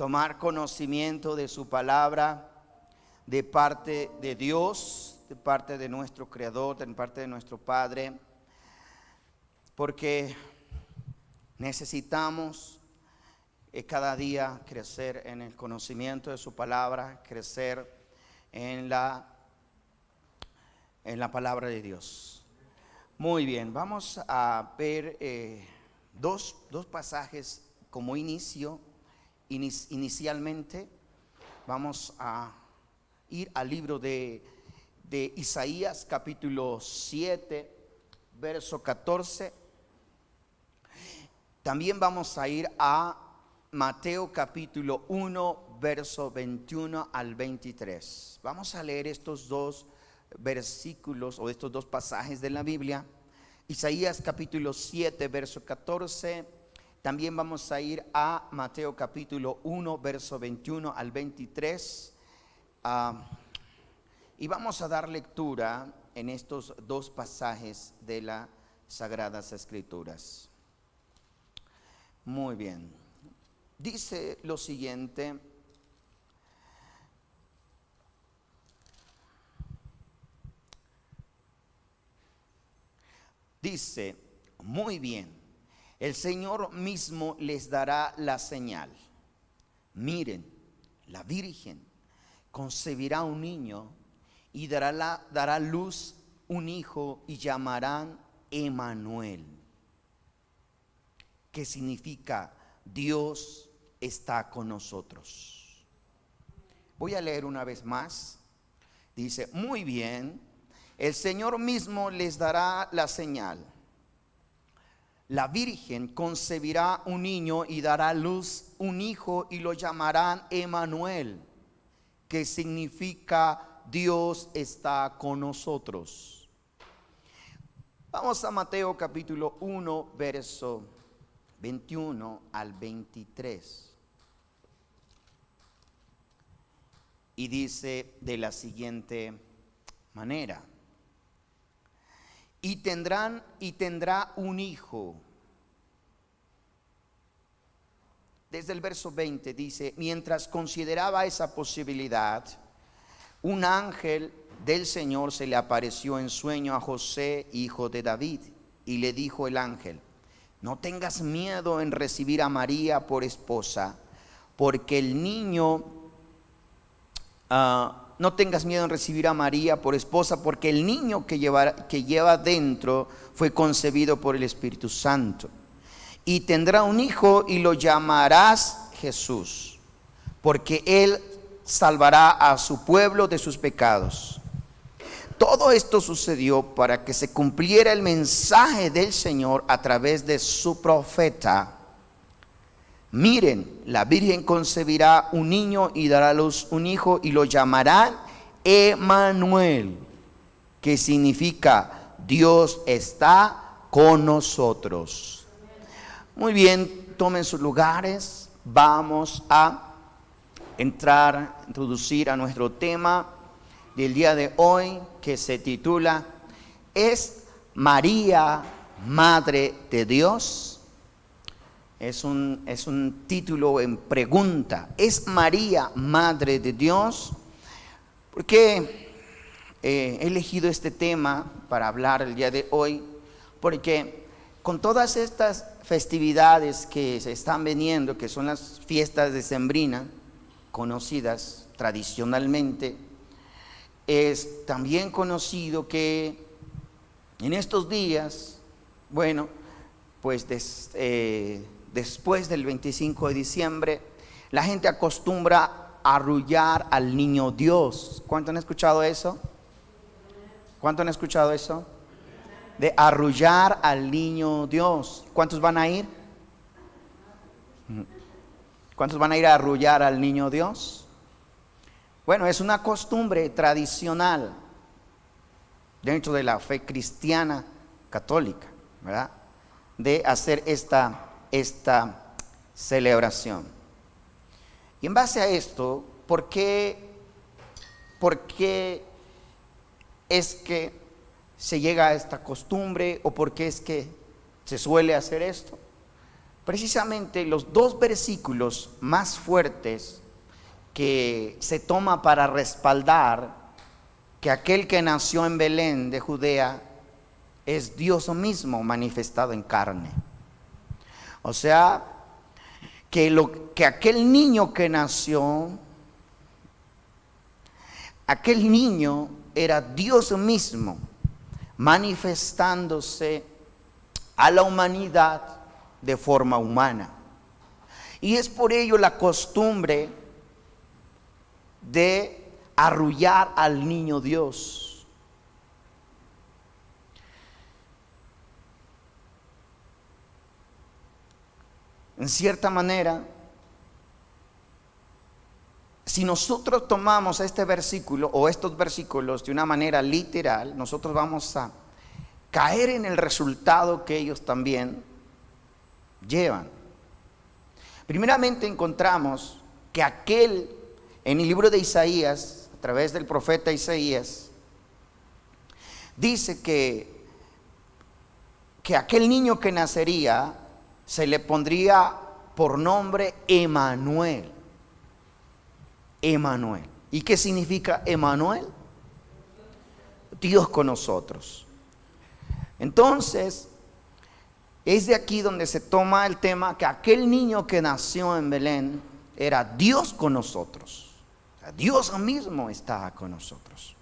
tomar conocimiento de su palabra de parte de Dios, de parte de nuestro Creador, de parte de nuestro Padre, porque necesitamos cada día crecer en el conocimiento de su palabra, crecer en la palabra de Dios. Muy bien, vamos a ver dos pasajes como inicialmente. Vamos a ir al libro de Isaías capítulo 7, verso 14. También vamos a ir a Mateo capítulo 1, verso 21 al 23. Vamos a leer estos dos versículos o estos dos pasajes de la Biblia. Isaías capítulo 7, verso 14. También vamos a ir a Mateo capítulo 1, verso 21 al 23. Y vamos a dar lectura en estos dos pasajes de las Sagradas Escrituras. Muy bien. Dice lo siguiente: dice, muy bien, el Señor mismo les dará la señal. Miren, la Virgen concebirá un niño y dará luz un hijo y llamarán Emmanuel, que significa Dios está con nosotros. Voy a leer una vez más. Dice, muy bien, el Señor mismo les dará la señal. La Virgen concebirá un niño y dará a luz un hijo y lo llamarán Emmanuel, que significa Dios está con nosotros. Vamos a Mateo capítulo 1, verso 21 al 23. Y dice de la siguiente manera: y tendrá un hijo. Desde el verso 20 dice, mientras consideraba esa posibilidad, un ángel del Señor se le apareció en sueño a José, hijo de David, y le dijo el ángel: no tengas miedo en recibir a María por esposa, porque el niño no tengas miedo en recibir a María por esposa, porque el niño que lleva dentro fue concebido por el Espíritu Santo. Y tendrá un hijo y lo llamarás Jesús, porque él salvará a su pueblo de sus pecados. Todo esto sucedió para que se cumpliera el mensaje del Señor a través de su profeta. Miren, la Virgen concebirá un niño y dará a luz un hijo y lo llamarán Emmanuel, que significa Dios está con nosotros. Muy bien, tomen sus lugares. Vamos a introducir a nuestro tema del día de hoy, que se titula ¿Es María Madre de Dios? Es un título en pregunta. ¿Es María Madre de Dios? Porque he elegido este tema para hablar el día de hoy, porque con todas estas festividades que se están veniendo, que son las fiestas decembrinas, conocidas tradicionalmente, es también conocido que en estos días, bueno, pues después del 25 de diciembre, la gente acostumbra a arrullar al niño Dios. ¿Cuántos han escuchado eso? ¿Cuántos han escuchado eso? De arrullar al niño Dios. ¿Cuántos van a ir? ¿Cuántos van a ir a arrullar al niño Dios? Bueno, es una costumbre tradicional dentro de la fe cristiana católica, ¿verdad? De hacer esta celebración. Y en base a esto, ¿por qué es que se llega a esta costumbre o por qué es que se suele hacer esto? precisamente los dos versículos más fuertes que se toma para respaldar que aquel que nació en Belén de Judea es Dios mismo manifestado en carne. O sea, que aquel niño que nació, aquel niño era Dios mismo manifestándose a la humanidad de forma humana. Y es por ello la costumbre de arrullar al niño Dios. En cierta manera, si nosotros tomamos este versículo o estos versículos de una manera literal, nosotros vamos a caer en el resultado que ellos también llevan. Primeramente encontramos que en el libro de Isaías, a través del profeta Isaías, dice que aquel niño que nacería se le pondría por nombre Emmanuel. Emmanuel. ¿Y qué significa Emmanuel? Dios con nosotros. Entonces, es de aquí donde se toma el tema que aquel niño que nació en Belén era Dios con nosotros. O sea, Dios mismo estaba con nosotros.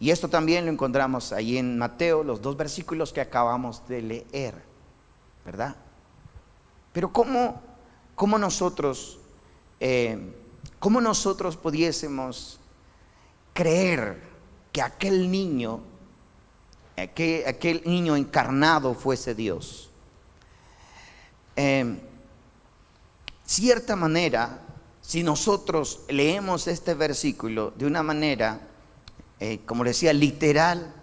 Y esto también lo encontramos ahí en Mateo, los dos versículos que acabamos de leer, ¿verdad? Pero ¿cómo nosotros pudiésemos creer que aquel niño encarnado fuese Dios? Cierta manera, si nosotros leemos este versículo de una manera, como decía, literal,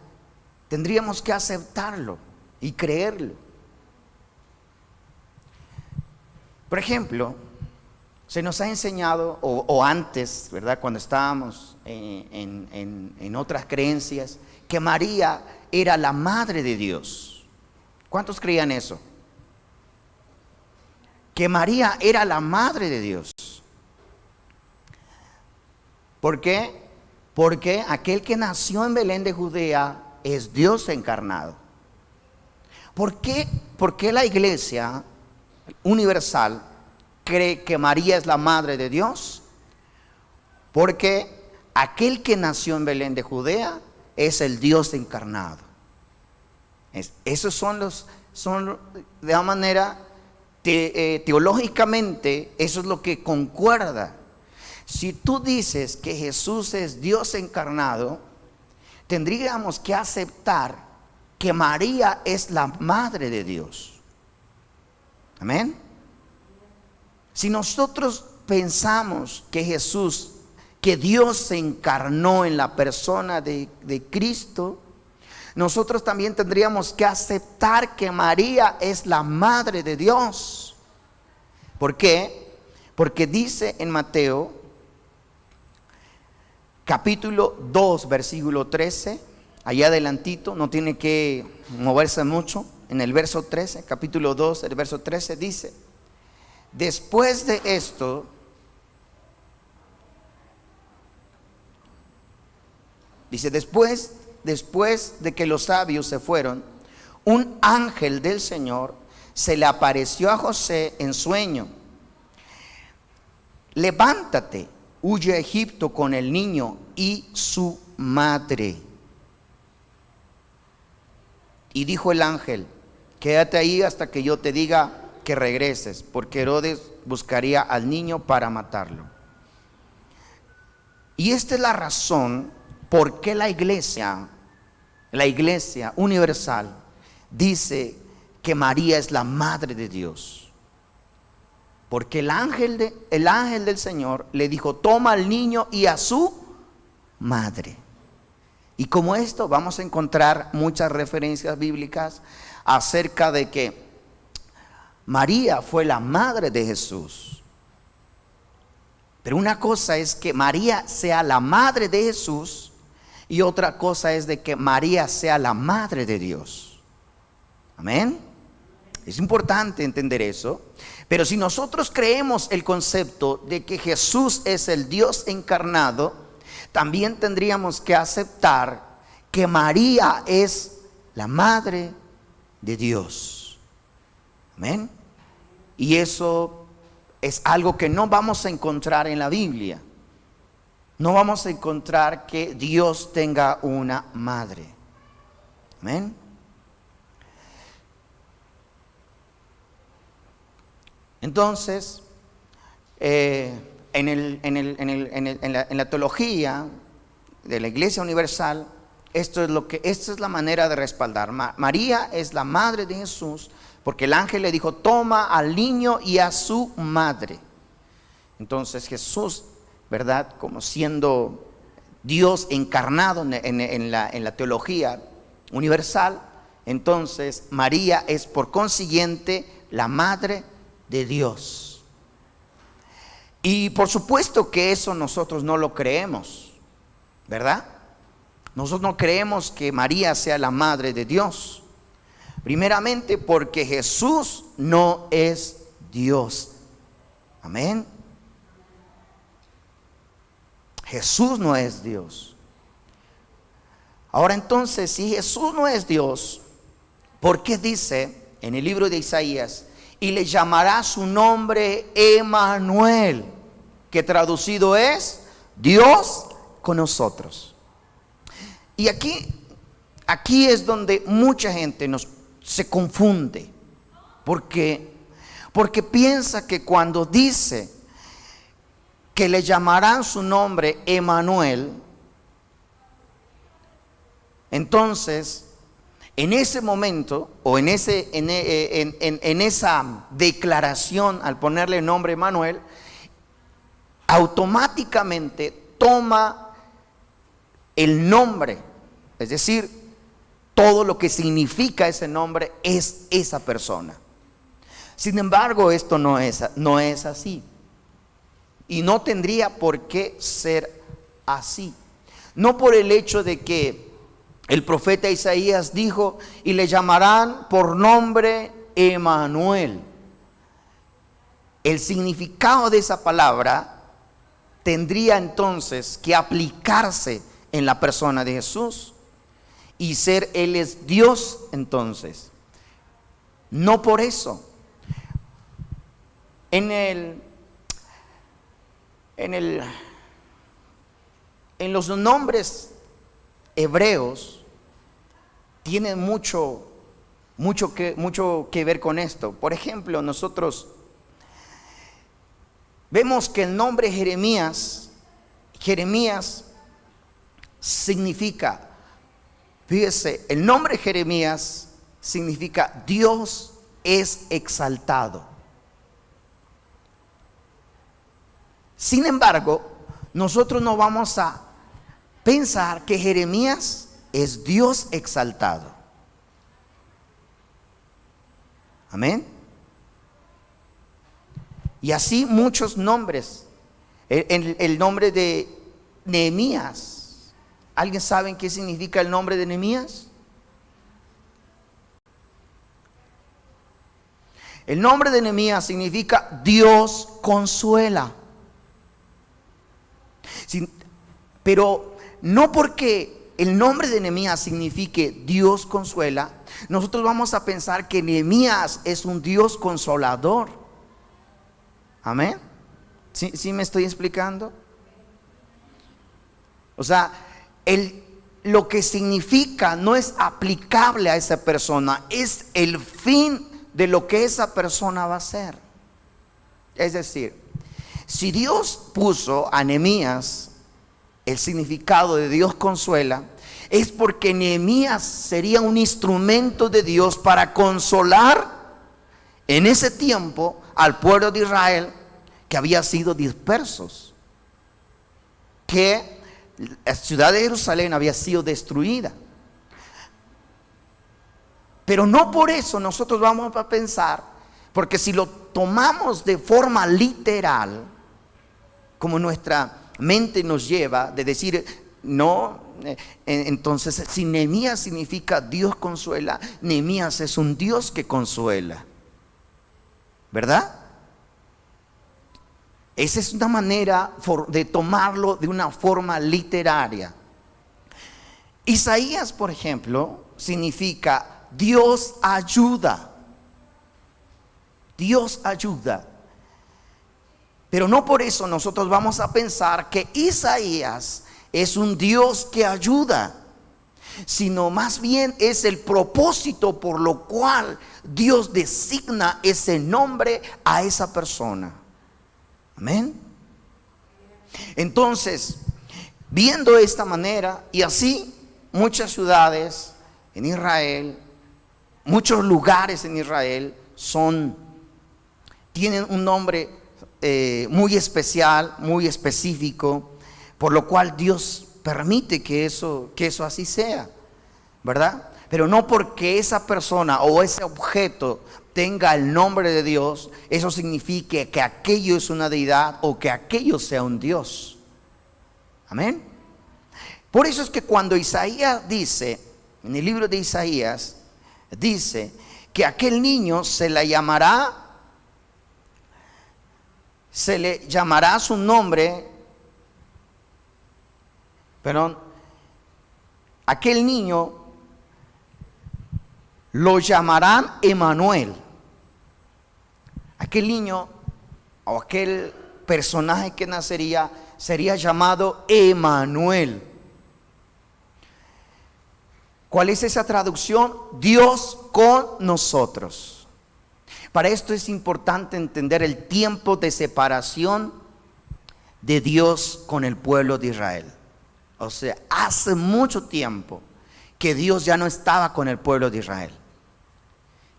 tendríamos que aceptarlo y creerlo. Por ejemplo, se nos ha enseñado, o antes, ¿verdad?, cuando estábamos en otras creencias, que María era la madre de Dios. ¿Cuántos creían eso? Que María era la madre de Dios. ¿Por qué? Porque aquel que nació en Belén de Judea es Dios encarnado. ¿Por qué la iglesia universal cree que María es la madre de Dios? Porque aquel que nació en Belén de Judea es el Dios encarnado. Esos son de una manera teológicamente, eso es lo que concuerda. Si tú dices que Jesús es Dios encarnado, tendríamos que aceptar que María es la madre de Dios. Amén. Si nosotros pensamos que Dios se encarnó en la persona de Cristo, nosotros también tendríamos que aceptar que María es la madre de Dios. ¿Por qué? Porque dice en Mateo capítulo 2 versículo 13, allá adelantito, no tiene que moverse mucho, en el verso 13, capítulo 2, el verso 13 dice: después de esto, dice, después de que los sabios se fueron, un ángel del Señor se le apareció a José en sueño. Levántate, huye a Egipto con el niño y su madre. Y dijo el ángel: quédate ahí hasta que yo te diga que regreses, porque Herodes buscaría al niño para matarlo. Y esta es la razón por qué la iglesia universal dice que María es la madre de Dios. Porque el ángel del Señor le dijo: toma al niño y a su madre. Y como esto vamos a encontrar muchas referencias bíblicas acerca de que María fue la madre de Jesús. Pero una cosa es que María sea la madre de Jesús y otra cosa es de que María sea la madre de Dios. Amén. Es importante entender eso. Pero si nosotros creemos el concepto de que Jesús es el Dios encarnado, también tendríamos que aceptar que María es la madre de Dios. Amén. Y eso es algo que no vamos a encontrar en la Biblia. No vamos a encontrar que Dios tenga una madre. Amén. Entonces, en la teología de la Iglesia Universal, esta es la manera de respaldar. María es la madre de Jesús, porque el ángel le dijo: toma al niño y a su madre. Entonces Jesús, ¿verdad?, como siendo Dios encarnado en la teología universal, entonces María es por consiguiente la madre de Dios. Y por supuesto que eso nosotros no lo creemos, ¿verdad? Nosotros no creemos que María sea la madre de Dios. Primeramente porque Jesús no es Dios. Amén. Jesús no es Dios. Ahora entonces, si Jesús no es Dios, ¿por qué dice en el libro de Isaías: y le llamará su nombre Emmanuel, que traducido es Dios con nosotros? Y aquí es donde mucha gente se confunde, porque piensa que cuando dice que le llamarán su nombre Emmanuel, entonces en ese momento o en esa declaración, al ponerle el nombre Emmanuel, automáticamente toma el nombre, es decir, todo lo que significa ese nombre es esa persona. Sin embargo, esto no es así, y no tendría por qué ser así. No por el hecho de que el profeta Isaías dijo: y le llamarán por nombre Emmanuel. El significado de esa palabra tendría entonces que aplicarse en la persona de Jesús y ser Él es Dios entonces. No por eso. En los nombres hebreos tienen mucho que ver con esto. Por ejemplo, nosotros vemos que el nombre Jeremías significa, fíjese, el nombre Jeremías significa Dios es exaltado. Sin embargo, nosotros no vamos a pensar que Jeremías es Dios exaltado. Amén. Y así muchos nombres. El nombre de Nehemías. ¿Alguien sabe qué significa el nombre de Nehemías? El nombre de Nehemías significa Dios consuela. Pero no porque el nombre de Nehemías signifique Dios consuela, nosotros vamos a pensar que Nehemías es un Dios consolador. Amén. ¿Sí me estoy explicando? O sea, lo que significa no es aplicable a esa persona, es el fin de lo que esa persona va a hacer. Es decir, si Dios puso a Nehemías el significado de Dios consuela, es porque Nehemías sería un instrumento de Dios para consolar en ese tiempo al pueblo de Israel que había sido dispersos, que la ciudad de Jerusalén había sido destruida. Pero no por eso nosotros vamos a pensar, porque si lo tomamos de forma literal, como nuestra mente nos lleva de decir, no, entonces si Nehemías significa Dios consuela, Nehemías es un Dios que consuela. ¿verdad? Esa es una manera de tomarlo de una forma literaria. Isaías, por ejemplo, significa Dios ayuda. Dios ayuda. Pero no por eso nosotros vamos a pensar que Isaías es un Dios que ayuda, sino más bien es el propósito por lo cual Dios designa ese nombre a esa persona. Amén. Entonces, viendo de esta manera, y así muchas ciudades en Israel, muchos lugares en Israel tienen un nombre muy especial, muy específico, por lo cual Dios permite que eso así sea, ¿verdad? Pero no porque esa persona o ese objeto tenga el nombre de Dios, eso signifique que aquello es una deidad o que aquello sea un Dios. Amén. Por eso es que cuando Isaías dice, en el libro de Isaías, dice que aquel niño se le llamará su nombre, aquel niño lo llamarán Emanuel. Aquel niño o aquel personaje que nacería sería llamado Emanuel. ¿Cuál es esa traducción? Dios con nosotros. Para esto es importante entender el tiempo de separación de Dios con el pueblo de Israel. O sea, hace mucho tiempo que Dios ya no estaba con el pueblo de Israel,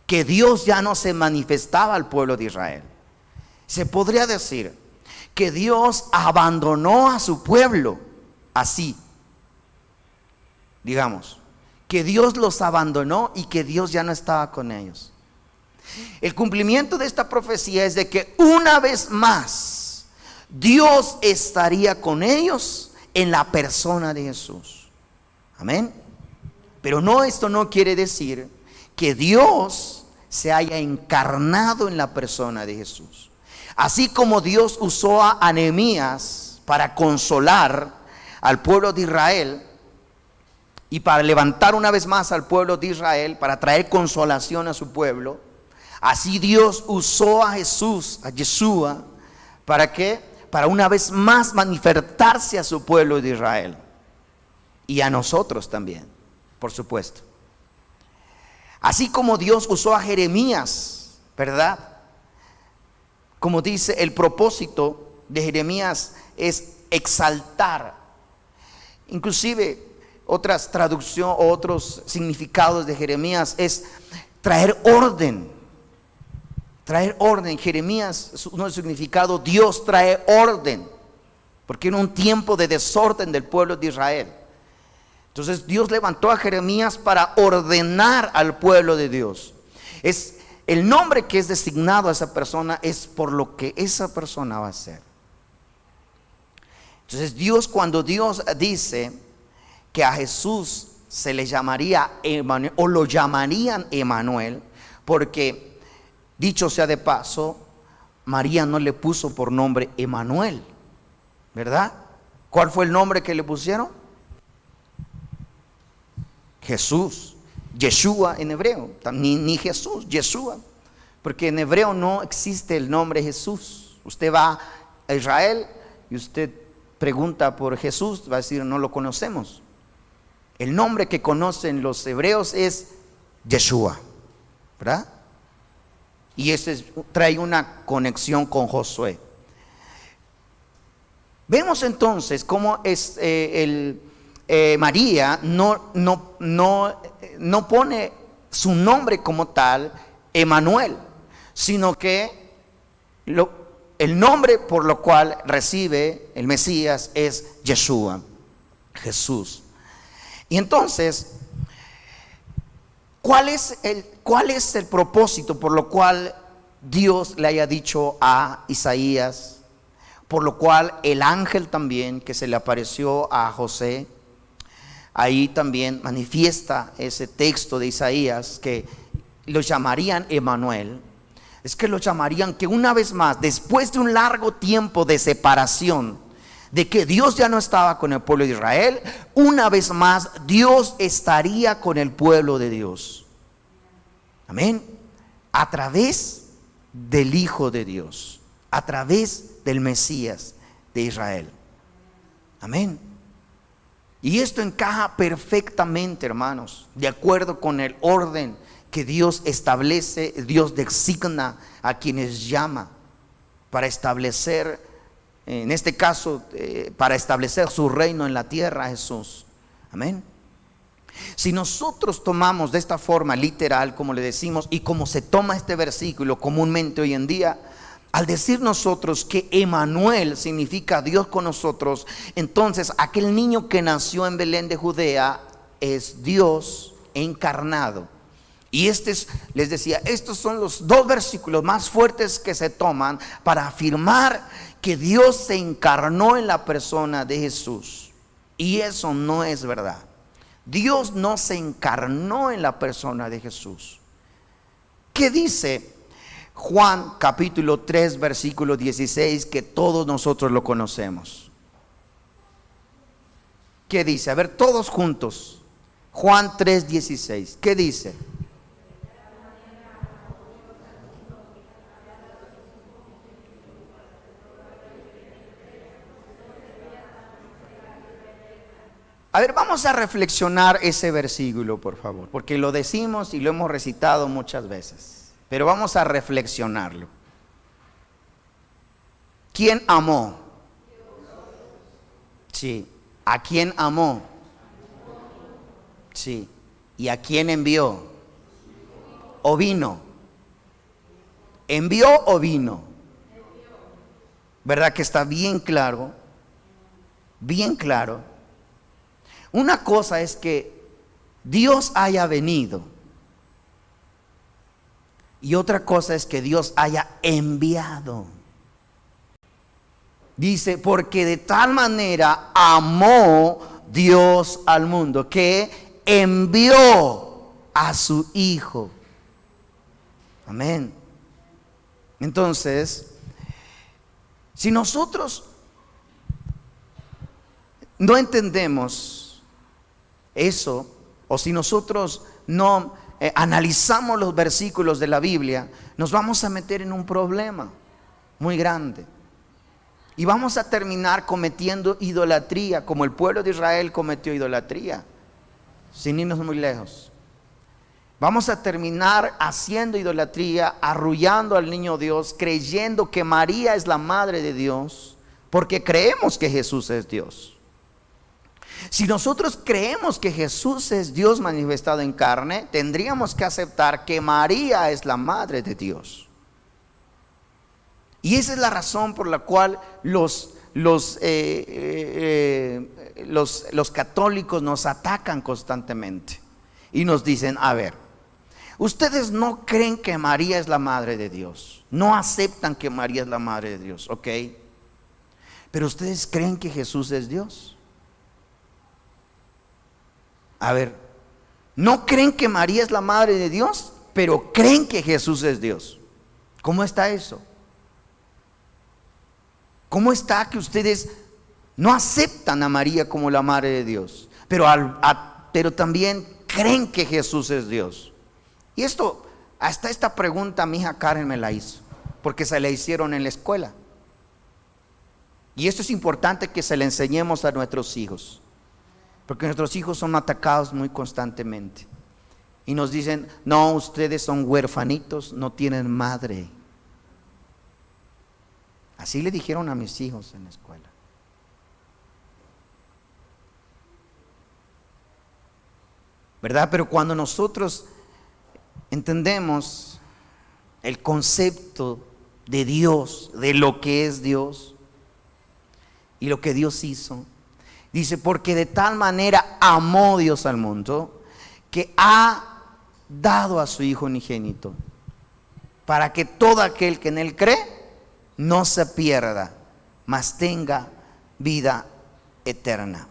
que Dios ya no se manifestaba al pueblo de Israel. Se podría decir que Dios abandonó a su pueblo, así, digamos, que Dios los abandonó y que Dios ya no estaba con ellos. El cumplimiento de esta profecía es de que una vez más Dios estaría con ellos en la persona de Jesús. Amén. Pero esto no quiere decir que Dios se haya encarnado en la persona de Jesús. Así como Dios usó a Nehemías para consolar al pueblo de Israel y para levantar una vez más al pueblo de Israel, para traer consolación a su pueblo, así Dios usó a Jesús, a Yeshua, ¿para qué? Para una vez más manifestarse a su pueblo de Israel y a nosotros también, por supuesto. Así como Dios usó a Jeremías, ¿verdad? Como dice, el propósito de Jeremías es exaltar. Inclusive otras traducciones, otros significados de Jeremías es traer orden. Traer orden. Jeremías, uno de sus significados, Dios trae orden, porque era un tiempo de desorden del pueblo de Israel. Entonces Dios levantó a Jeremías para ordenar al pueblo de Dios. Es el nombre que es designado a esa persona, es por lo que esa persona va a hacer. Entonces cuando Dios dice que a Jesús se le llamaría Emanuel, o lo llamarían Emanuel, porque dicho sea de paso, María no le puso por nombre Emanuel, ¿verdad? ¿Cuál fue el nombre que le pusieron? Jesús, Yeshua en hebreo, ni Jesús, Yeshua, porque en hebreo no existe el nombre Jesús. Usted va a Israel y usted pregunta por Jesús, va a decir no lo conocemos. El nombre que conocen los hebreos es Yeshua, ¿verdad? Y ese trae una conexión con Josué. Vemos entonces cómo es María no pone su nombre como tal, Emanuel, sino que el nombre por lo cual recibe el Mesías es Yeshua, Jesús. Y entonces, ¿cuál es el propósito por lo cual Dios le haya dicho a Isaías, por lo cual el ángel también que se le apareció a José, ahí también manifiesta ese texto de Isaías que lo llamarían Emanuel? es que lo llamarían que una vez más, después de un largo tiempo de separación, de que Dios ya no estaba con el pueblo de Israel, una vez más Dios estaría con el pueblo de Dios. Amén. A través del Hijo de Dios, a través del Mesías de Israel. Amén. Y esto encaja perfectamente, hermanos, de acuerdo con el orden que Dios establece. Dios designa a quienes llama para establecer, en este caso, para establecer su reino en la tierra, Jesús. Amén. Si nosotros tomamos de esta forma literal, como le decimos, y como se toma este versículo comúnmente hoy en día, al decir nosotros que Emmanuel significa Dios con nosotros, entonces aquel niño que nació en Belén de Judea es Dios encarnado. Y les decía, estos son los dos versículos más fuertes que se toman para afirmar que Dios se encarnó en la persona de Jesús. Y eso no es verdad. Dios no se encarnó en la persona de Jesús. ¿Qué dice Juan capítulo 3 versículo 16, que todos nosotros lo conocemos? ¿Qué dice? A ver, todos juntos. Juan 3, 16. ¿Qué dice? A ver, vamos a reflexionar ese versículo, por favor, porque lo decimos y lo hemos recitado muchas veces, pero vamos a reflexionarlo. ¿Quién amó? Sí. ¿A quién amó? Sí. ¿Y a quién envió? ¿O vino? ¿Envió o vino? ¿Verdad que está bien claro? Bien claro. Una cosa es que Dios haya venido y otra cosa es que Dios haya enviado. Dice, porque de tal manera amó Dios al mundo que envió a su Hijo. Amén. Entonces, si nosotros no entendemos eso, o si nosotros no analizamos los versículos de la Biblia, nos vamos a meter en un problema muy grande y vamos a terminar cometiendo idolatría, como el pueblo de Israel cometió idolatría, sin irnos muy lejos. Vamos a terminar haciendo idolatría, arrullando al niño Dios, creyendo que María es la madre de Dios, porque creemos que Jesús es Dios. Si nosotros creemos que Jesús es Dios manifestado en carne, tendríamos que aceptar que María es la madre de Dios. Y esa es la razón por la cual los católicos nos atacan constantemente y nos dicen, a ver, ustedes no creen que María es la madre de Dios, no aceptan que María es la madre de Dios, ok, pero ustedes creen que Jesús es Dios. A ver, no creen que María es la madre de Dios, pero creen que Jesús es Dios. ¿Cómo está eso? ¿Cómo está que ustedes no aceptan a María como la madre de Dios, pero también creen que Jesús es Dios? Y hasta esta pregunta mi hija Karen me la hizo, porque se la hicieron en la escuela. Y esto es importante que se le enseñemos a nuestros hijos, porque nuestros hijos son atacados muy constantemente y nos dicen, no, ustedes son huérfanitos, no tienen madre. Así le dijeron a mis hijos en la escuela. ¿Verdad? Pero cuando nosotros entendemos el concepto de Dios, de lo que es Dios y lo que Dios hizo, dice, porque de tal manera amó Dios al mundo que ha dado a su Hijo unigénito, para que todo aquel que en Él cree no se pierda, mas tenga vida eterna.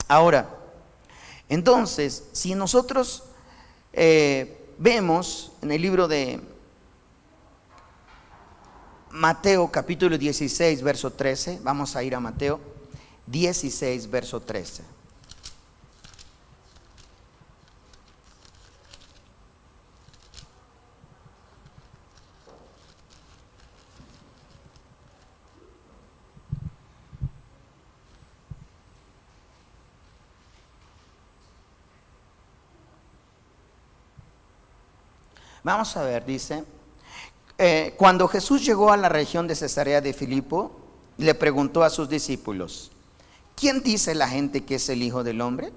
Ahora, entonces, si nosotros vemos en el libro de Mateo capítulo 16, verso 13. Vamos a ir a Mateo 16, verso 13. Vamos a ver, dice, cuando Jesús llegó a la región de Cesarea de Filipo, le preguntó a sus discípulos: ¿quién dice la gente que es el Hijo del Hombre?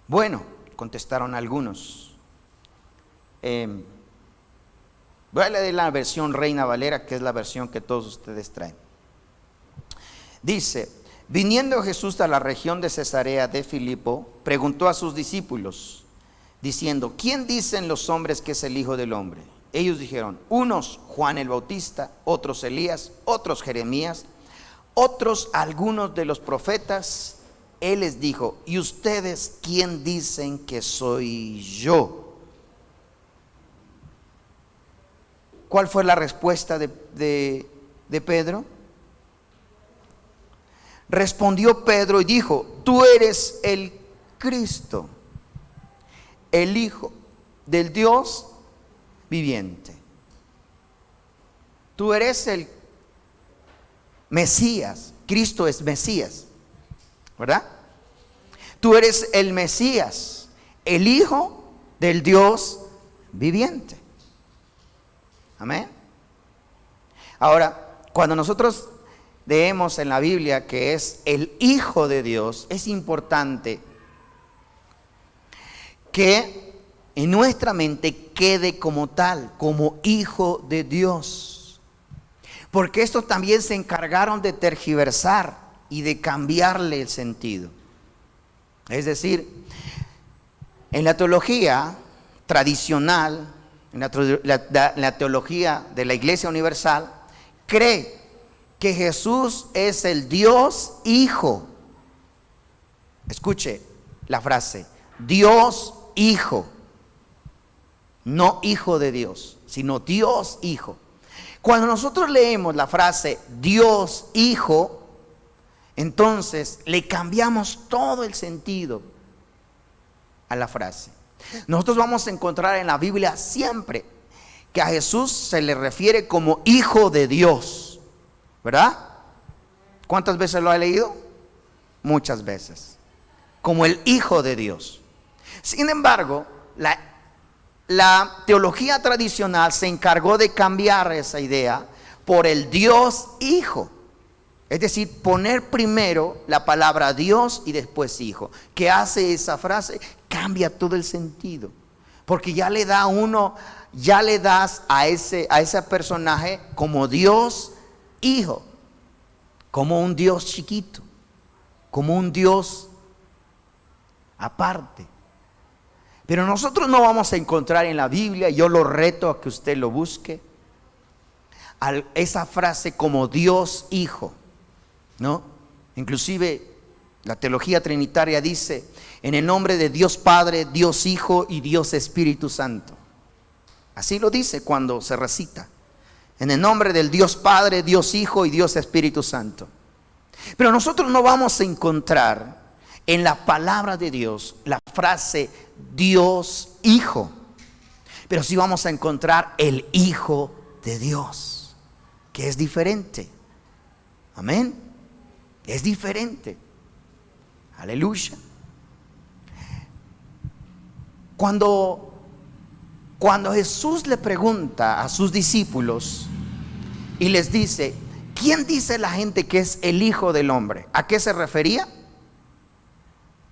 Bueno, contestaron algunos. Voy a leer la versión Reina Valera, que es la versión que todos ustedes traen. Dice: viniendo Jesús a la región de Cesarea de Filipo, preguntó a sus discípulos, diciendo: ¿quién dicen los hombres que es el Hijo del Hombre? Ellos dijeron: unos Juan el Bautista, otros Elías, otros Jeremías, otros algunos de los profetas. Él les dijo: ¿y ustedes quién dicen que soy yo? ¿Cuál fue la respuesta de Pedro? Respondió Pedro y dijo: tú eres el Cristo, el Hijo del Dios viviente. Tú eres el Mesías. Cristo es Mesías, ¿verdad? Tú eres el Mesías, el Hijo del Dios viviente. Amén. Ahora, cuando nosotros leemos en la Biblia que es el Hijo de Dios, es importante que en nuestra mente quede como tal, como Hijo de Dios. Porque estos también se encargaron de tergiversar y de cambiarle el sentido. Es decir, en la teología tradicional, en la teología de la Iglesia Universal, cree que Jesús es el Dios Hijo. Escuche la frase: Dios Hijo. No Hijo de Dios, sino Dios Hijo. Cuando nosotros leemos la frase Dios Hijo, entonces le cambiamos todo el sentido a la frase. Nosotros vamos a encontrar en la Biblia siempre que a Jesús se le refiere como Hijo de Dios, ¿verdad? ¿Cuántas veces lo ha leído? Muchas veces. Como el Hijo de Dios. Sin embargo, la teología tradicional se encargó de cambiar esa idea por el Dios Hijo. Es decir, poner primero la palabra Dios y después Hijo. ¿Qué hace esa frase? Cambia todo el sentido. Porque ya le da ya le das a ese personaje como Dios Hijo. Como un Dios chiquito. Como un Dios aparte. Pero nosotros no vamos a encontrar en la Biblia, yo lo reto a que usted lo busque, esa frase como Dios Hijo, ¿no? Inclusive la teología trinitaria dice: en el nombre de Dios Padre, Dios Hijo y Dios Espíritu Santo. Así lo dice cuando se recita: en el nombre del Dios Padre, Dios Hijo y Dios Espíritu Santo. Pero nosotros no vamos a encontrar en la palabra de Dios la frase Dios Hijo, pero sí vamos a encontrar el Hijo de Dios, que es diferente. Amén. Es diferente. Aleluya. Cuando Jesús le pregunta a sus discípulos y les dice: ¿quién dice la gente que es el Hijo del Hombre? ¿A qué se refería?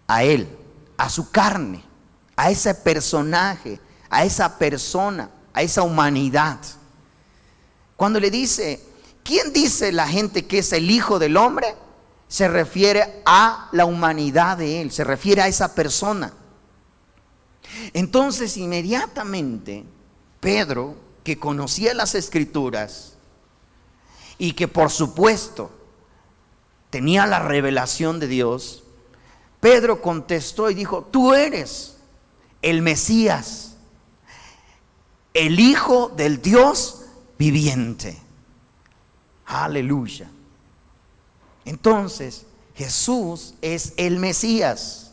A Él, a su carne, a ese personaje, a esa persona, a esa humanidad. Cuando le dice: ¿quién dice la gente que es el Hijo del Hombre? Se refiere a la humanidad de Él, se refiere a esa persona. Entonces inmediatamente Pedro, que conocía las Escrituras y que por supuesto tenía la revelación de Dios, Pedro contestó y dijo: tú eres el Mesías, el Hijo del Dios viviente. Aleluya. Entonces, Jesús es el Mesías,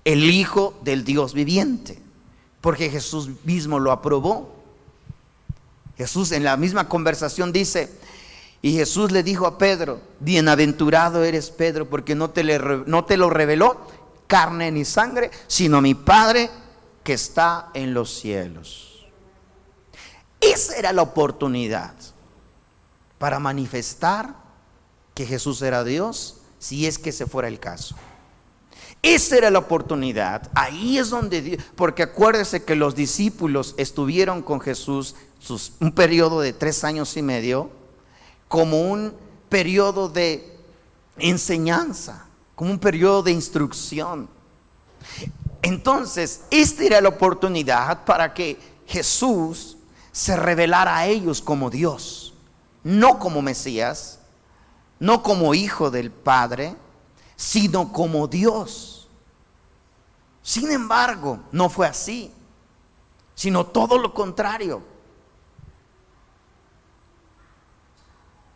el Hijo del Dios viviente, porque Jesús mismo lo aprobó. Jesús en la misma conversación dice, y Jesús le dijo a Pedro, bienaventurado eres Pedro, porque no te lo reveló carne ni sangre, sino mi Padre que está en los cielos. Esa era la oportunidad para manifestar que Jesús era Dios, si es que ese fuera el caso. Esa era la oportunidad. Ahí es donde Dios, porque acuérdese que los discípulos estuvieron con Jesús un periodo de 3 años y medio, como un periodo de enseñanza, como un periodo de instrucción. Entonces, esta era la oportunidad para que Jesús se revelara a ellos como Dios, no como Mesías, no como Hijo del Padre, sino como Dios. Sin embargo, no fue así, sino todo lo contrario.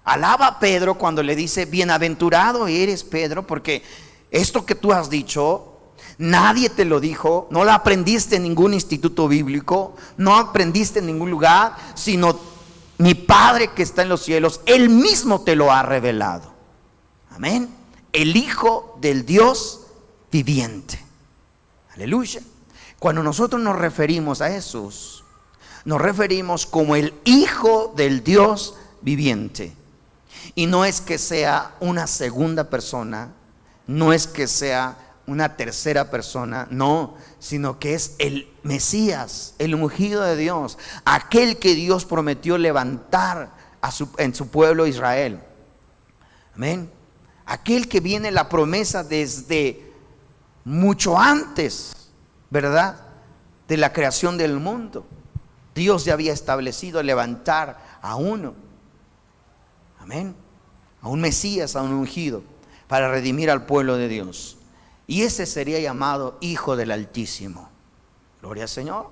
Alaba a Pedro cuando le dice, bienaventurado eres Pedro, porque esto que tú has dicho, nadie te lo dijo, no lo aprendiste en ningún instituto bíblico, no aprendiste en ningún lugar, sino mi Padre que está en los cielos, Él mismo te lo ha revelado. Amén. El Hijo del Dios viviente. Aleluya. Cuando nosotros nos referimos a Jesús, nos referimos como el Hijo del Dios viviente. Y no es que sea una segunda persona, no es que sea una tercera persona, no, sino que es el Mesías, el ungido de Dios, aquel que Dios prometió levantar en su pueblo Israel. Amén. Aquel que viene la promesa desde mucho antes, ¿verdad?, de la creación del mundo. Dios ya había establecido levantar a uno. Amén. A un Mesías, a un ungido, para redimir al pueblo de Dios. Y ese sería llamado Hijo del Altísimo. Gloria al Señor.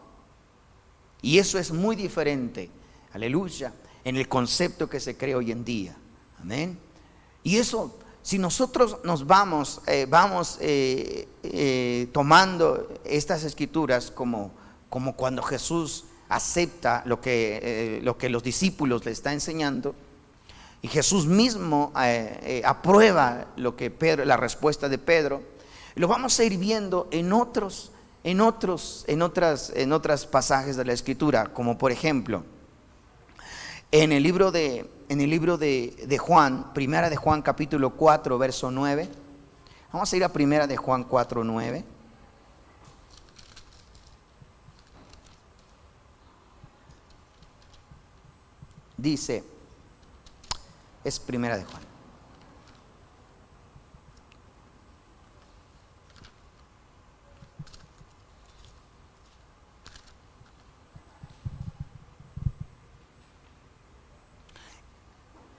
Y eso es muy diferente, aleluya, en el concepto que se cree hoy en día. Amén. Y eso, si nosotros nos vamos tomando estas escrituras como cuando Jesús acepta lo que los discípulos le está enseñando, y Jesús mismo aprueba la respuesta de Pedro, lo vamos a ir viendo en otros pasajes de la Escritura, como por ejemplo en el libro de Juan, primera de Juan capítulo 4 verso 9. Vamos a ir a primera de Juan 4, 9. Dice, es primera de Juan.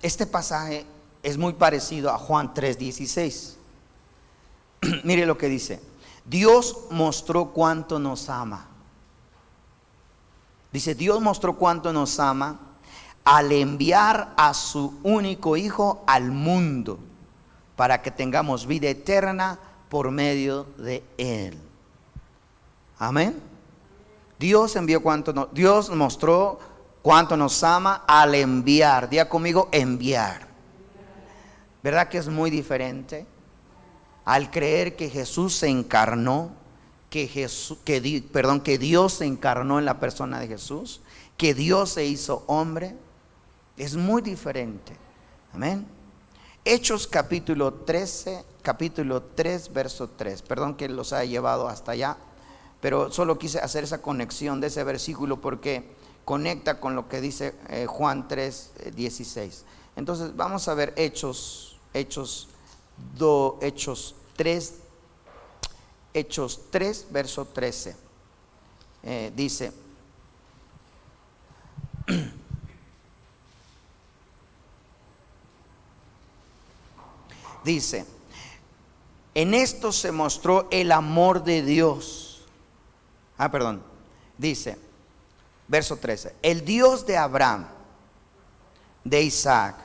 Este pasaje es muy parecido a Juan 3:16. Mire lo que dice. Dios mostró cuánto nos ama. Dice, Dios mostró cuánto nos ama al enviar a su único Hijo al mundo para que tengamos vida eterna por medio de Él. Amén. Dios mostró cuánto nos ama al enviar. Diga conmigo, enviar. ¿Verdad que es muy diferente? Al creer que Jesús se encarnó, que Dios se encarnó en la persona de Jesús, que Dios se hizo hombre, es muy diferente. Amén. Hechos capítulo 3 verso 3. Perdón que los haya llevado hasta allá, pero solo quise hacer esa conexión de ese versículo porque conecta con lo que dice Juan 3:16. Entonces vamos a ver Hechos 3 verso 13. Dice, en esto se mostró el amor de Dios. Dice, verso 13, el Dios de Abraham, de Isaac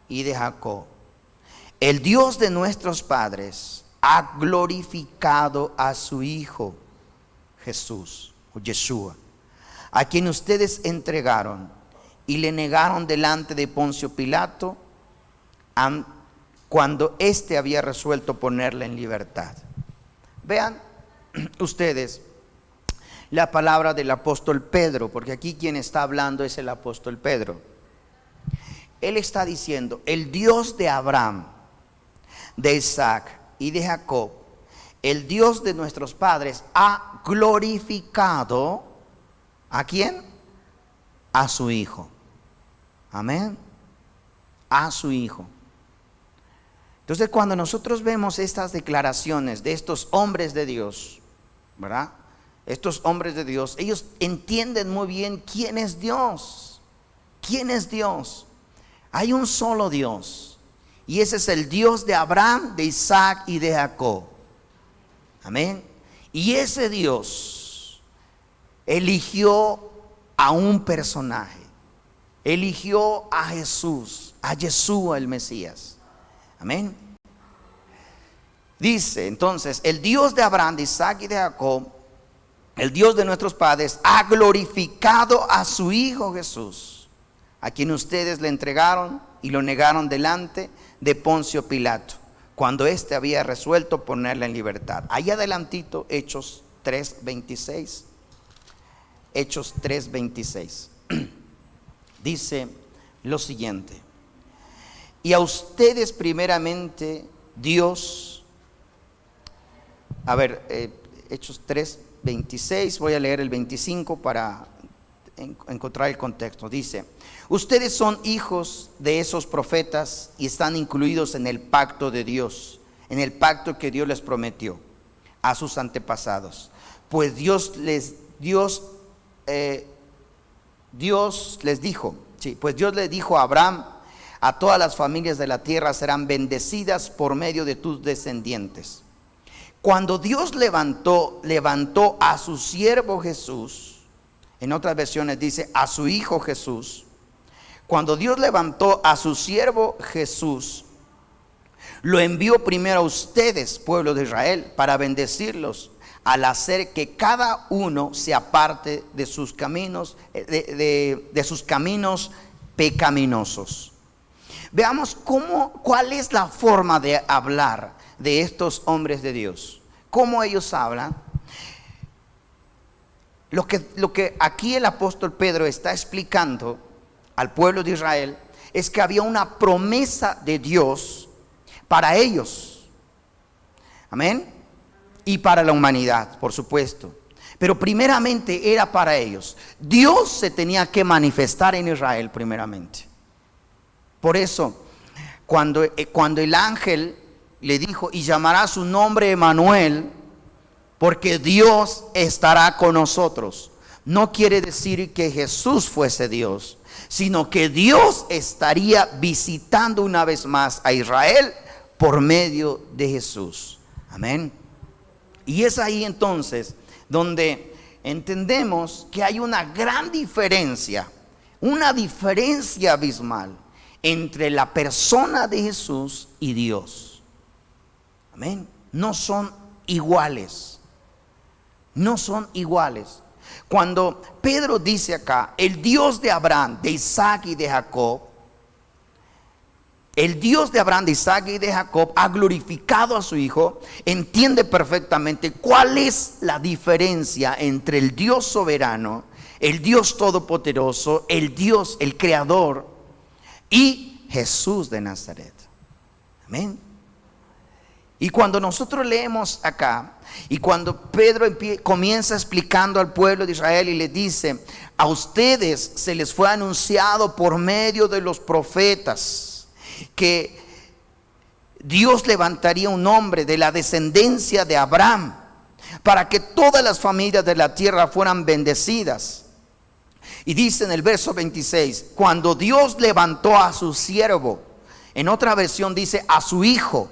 y de Jacob, el Dios de nuestros padres ha glorificado a su Hijo Jesús, o Yeshua, a quien ustedes entregaron y le negaron delante de Poncio Pilato cuando éste había resuelto ponerle en libertad. Vean ustedes la palabra del apóstol Pedro, porque aquí quien está hablando es el apóstol Pedro. Él está diciendo: el Dios de Abraham, de Isaac y de Jacob, el Dios de nuestros padres, ha glorificado ¿a quién? A su Hijo. Amén. A su Hijo. Entonces, cuando nosotros vemos estas declaraciones de estos hombres de Dios, ¿verdad? Estos hombres de Dios, ellos entienden muy bien quién es Dios. ¿Quién es Dios? Hay un solo Dios, y ese es el Dios de Abraham, de Isaac y de Jacob. Amén. Y ese Dios eligió a un personaje, eligió a Jesús, a Yeshua el Mesías. Amén. Dice entonces: el Dios de Abraham, de Isaac y de Jacob, el Dios de nuestros padres, ha glorificado a su Hijo Jesús, a quien ustedes le entregaron y lo negaron delante de Poncio Pilato, cuando éste había resuelto ponerle en libertad. Ahí adelantito, Hechos 3:26. Hechos 3:26. Dice lo siguiente: y a ustedes primeramente Dios, Hechos 3:26, voy a leer el 25 para encontrar el contexto. Dice: ustedes son hijos de esos profetas y están incluidos en el pacto de Dios, en el pacto que Dios les prometió a sus antepasados. Pues Dios les dijo a Abraham: a todas las familias de la tierra serán bendecidas por medio de tus descendientes. Cuando Dios levantó a su siervo Jesús, en otras versiones dice a su Hijo Jesús. Cuando Dios levantó a su siervo Jesús, lo envió primero a ustedes, pueblo de Israel, para bendecirlos, al hacer que cada uno se aparte de sus caminos, de sus caminos pecaminosos. Veamos cuál es la forma de hablar de estos hombres de Dios. ¿Cómo ellos hablan? Lo que aquí el apóstol Pedro está explicando al pueblo de Israel es que había una promesa de Dios para ellos. Amén. Y para la humanidad, por supuesto. Pero primeramente era para ellos. Dios se tenía que manifestar en Israel primeramente. Por eso, cuando el ángel le dijo: y llamará su nombre Emmanuel, porque Dios estará con nosotros, no quiere decir que Jesús fuese Dios, sino que Dios estaría visitando una vez más a Israel por medio de Jesús. Amén. Y es ahí entonces donde entendemos que hay una gran diferencia, una diferencia abismal entre la persona de Jesús y Dios. Amén. No son iguales. No son iguales. Cuando Pedro dice acá: el Dios de Abraham, de Isaac y de Jacob, el Dios de Abraham, de Isaac y de Jacob ha glorificado a su Hijo, entiende perfectamente cuál es la diferencia entre el Dios soberano, el Dios todopoderoso, el Dios, el creador, y Jesús de Nazaret. Amén. Y cuando nosotros leemos acá, y cuando Pedro comienza explicando al pueblo de Israel y le dice: a ustedes se les fue anunciado por medio de los profetas que Dios levantaría un hombre de la descendencia de Abraham para que todas las familias de la tierra fueran bendecidas. Y dice en el verso 26: cuando Dios levantó a su siervo, en otra versión dice a su Hijo.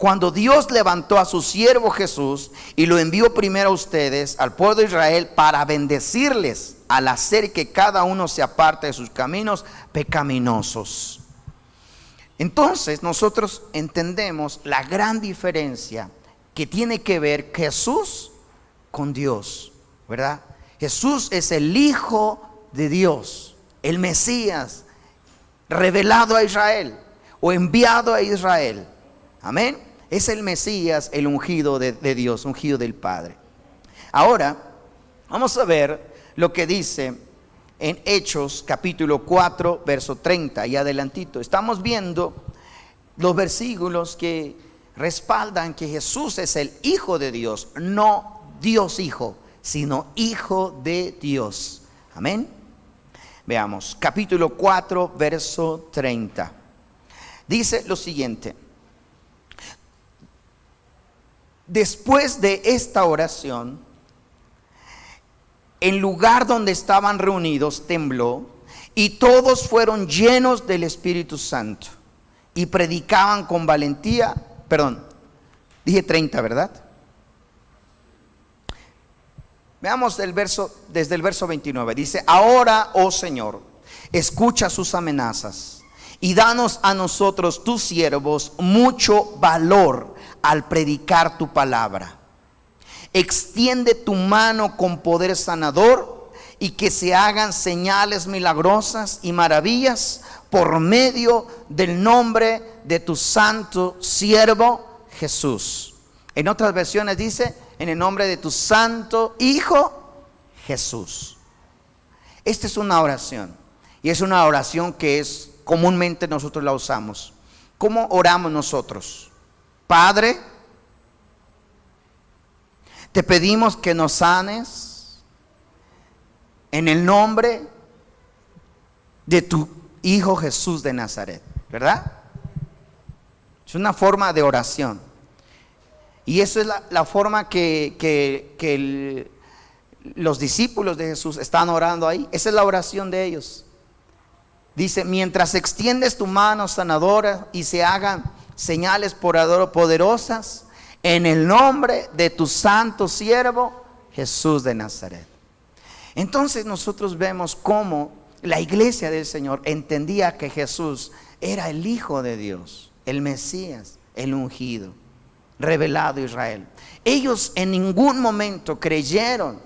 Cuando Dios levantó a su siervo Jesús y lo envió primero a ustedes, al pueblo de Israel, para bendecirles al hacer que cada uno se aparte de sus caminos pecaminosos. Entonces nosotros entendemos la gran diferencia que tiene que ver Jesús con Dios, ¿verdad? Jesús es el Hijo de Dios, el Mesías, revelado a Israel o enviado a Israel. Amén. Es el Mesías, el ungido de Dios, ungido del Padre. Ahora, vamos a ver lo que dice en Hechos capítulo 4, verso 30 y adelantito. Estamos viendo los versículos que respaldan que Jesús es el Hijo de Dios, no Dios Hijo, sino Hijo de Dios. Amén. Veamos, capítulo 4, verso 30. Dice lo siguiente: después de esta oración, el lugar donde estaban reunidos tembló y todos fueron llenos del Espíritu Santo y predicaban con valentía. Perdón, dije 30, ¿verdad? Veamos desde el verso 29. Dice: ahora, oh Señor, escucha sus amenazas y danos a nosotros, tus siervos, mucho valor al predicar tu palabra. Extiende tu mano con poder sanador y que se hagan señales milagrosas y maravillas por medio del nombre de tu santo siervo Jesús. En otras versiones dice: en el nombre de tu santo Hijo Jesús. Esta es una oración, y es una oración que comúnmente nosotros la usamos. ¿Cómo oramos nosotros? Padre, te pedimos que nos sanes en el nombre de tu Hijo Jesús de Nazaret, ¿verdad? Es una forma de oración. Y eso es la forma que los discípulos de Jesús están orando ahí. Esa es la oración de ellos. Dice: mientras extiendes tu mano sanadora y se hagan señales poderosas en el nombre de tu santo siervo Jesús de Nazaret. Entonces nosotros vemos cómo la iglesia del Señor entendía que Jesús era el Hijo de Dios, el Mesías, el ungido, revelado a Israel. Ellos en ningún momento creyeron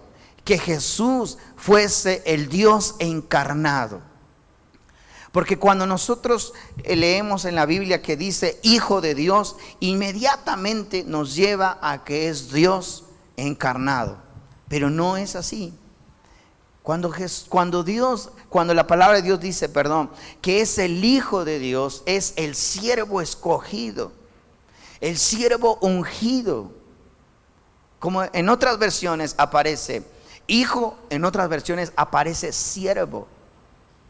que Jesús fuese el Dios encarnado. Porque cuando nosotros leemos en la Biblia que dice Hijo de Dios, inmediatamente nos lleva a que es Dios encarnado. Pero no es así. Cuando la palabra de Dios dice, que es el Hijo de Dios, es el siervo escogido, el siervo ungido. Como en otras versiones aparece Hijo, en otras versiones aparece siervo.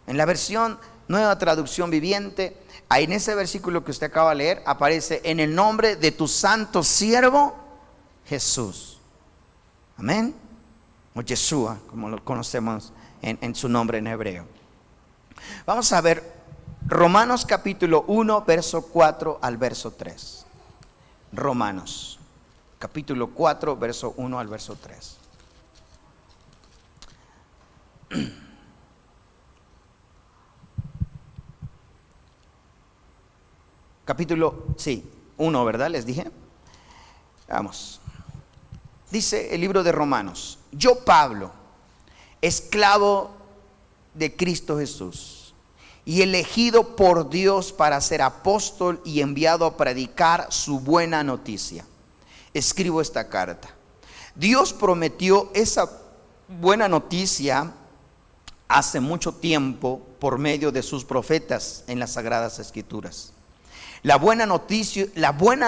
En la versión Nueva Traducción Viviente, ahí en ese versículo que usted acaba de leer, aparece: en el nombre de tu santo siervo Jesús. Amén. O Yeshua, como lo conocemos en su nombre en hebreo. Vamos a ver Romanos capítulo 1, verso 4 al verso 3. Romanos capítulo 4, verso 1 al verso 3. Capítulo 1, ¿verdad? Les dije. Vamos. Dice el libro de Romanos: yo, Pablo, esclavo de Cristo Jesús y elegido por Dios para ser apóstol y enviado a predicar su buena noticia, escribo esta carta. Dios prometió esa buena noticia hace mucho tiempo por medio de sus profetas en las Sagradas Escrituras. La buena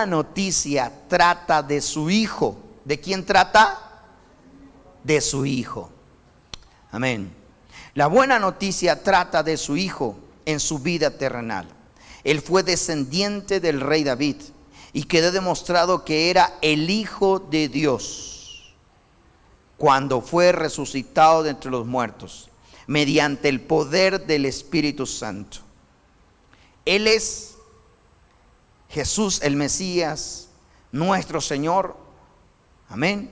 noticia trata de su Hijo. ¿De quién trata? De su Hijo. Amén. La buena noticia trata de su Hijo en su vida terrenal. Él fue descendiente del rey David y quedó demostrado que era el Hijo de Dios cuando fue resucitado de entre los muertos mediante el poder del Espíritu Santo. Él es Jesús, el Mesías, nuestro Señor. Amén.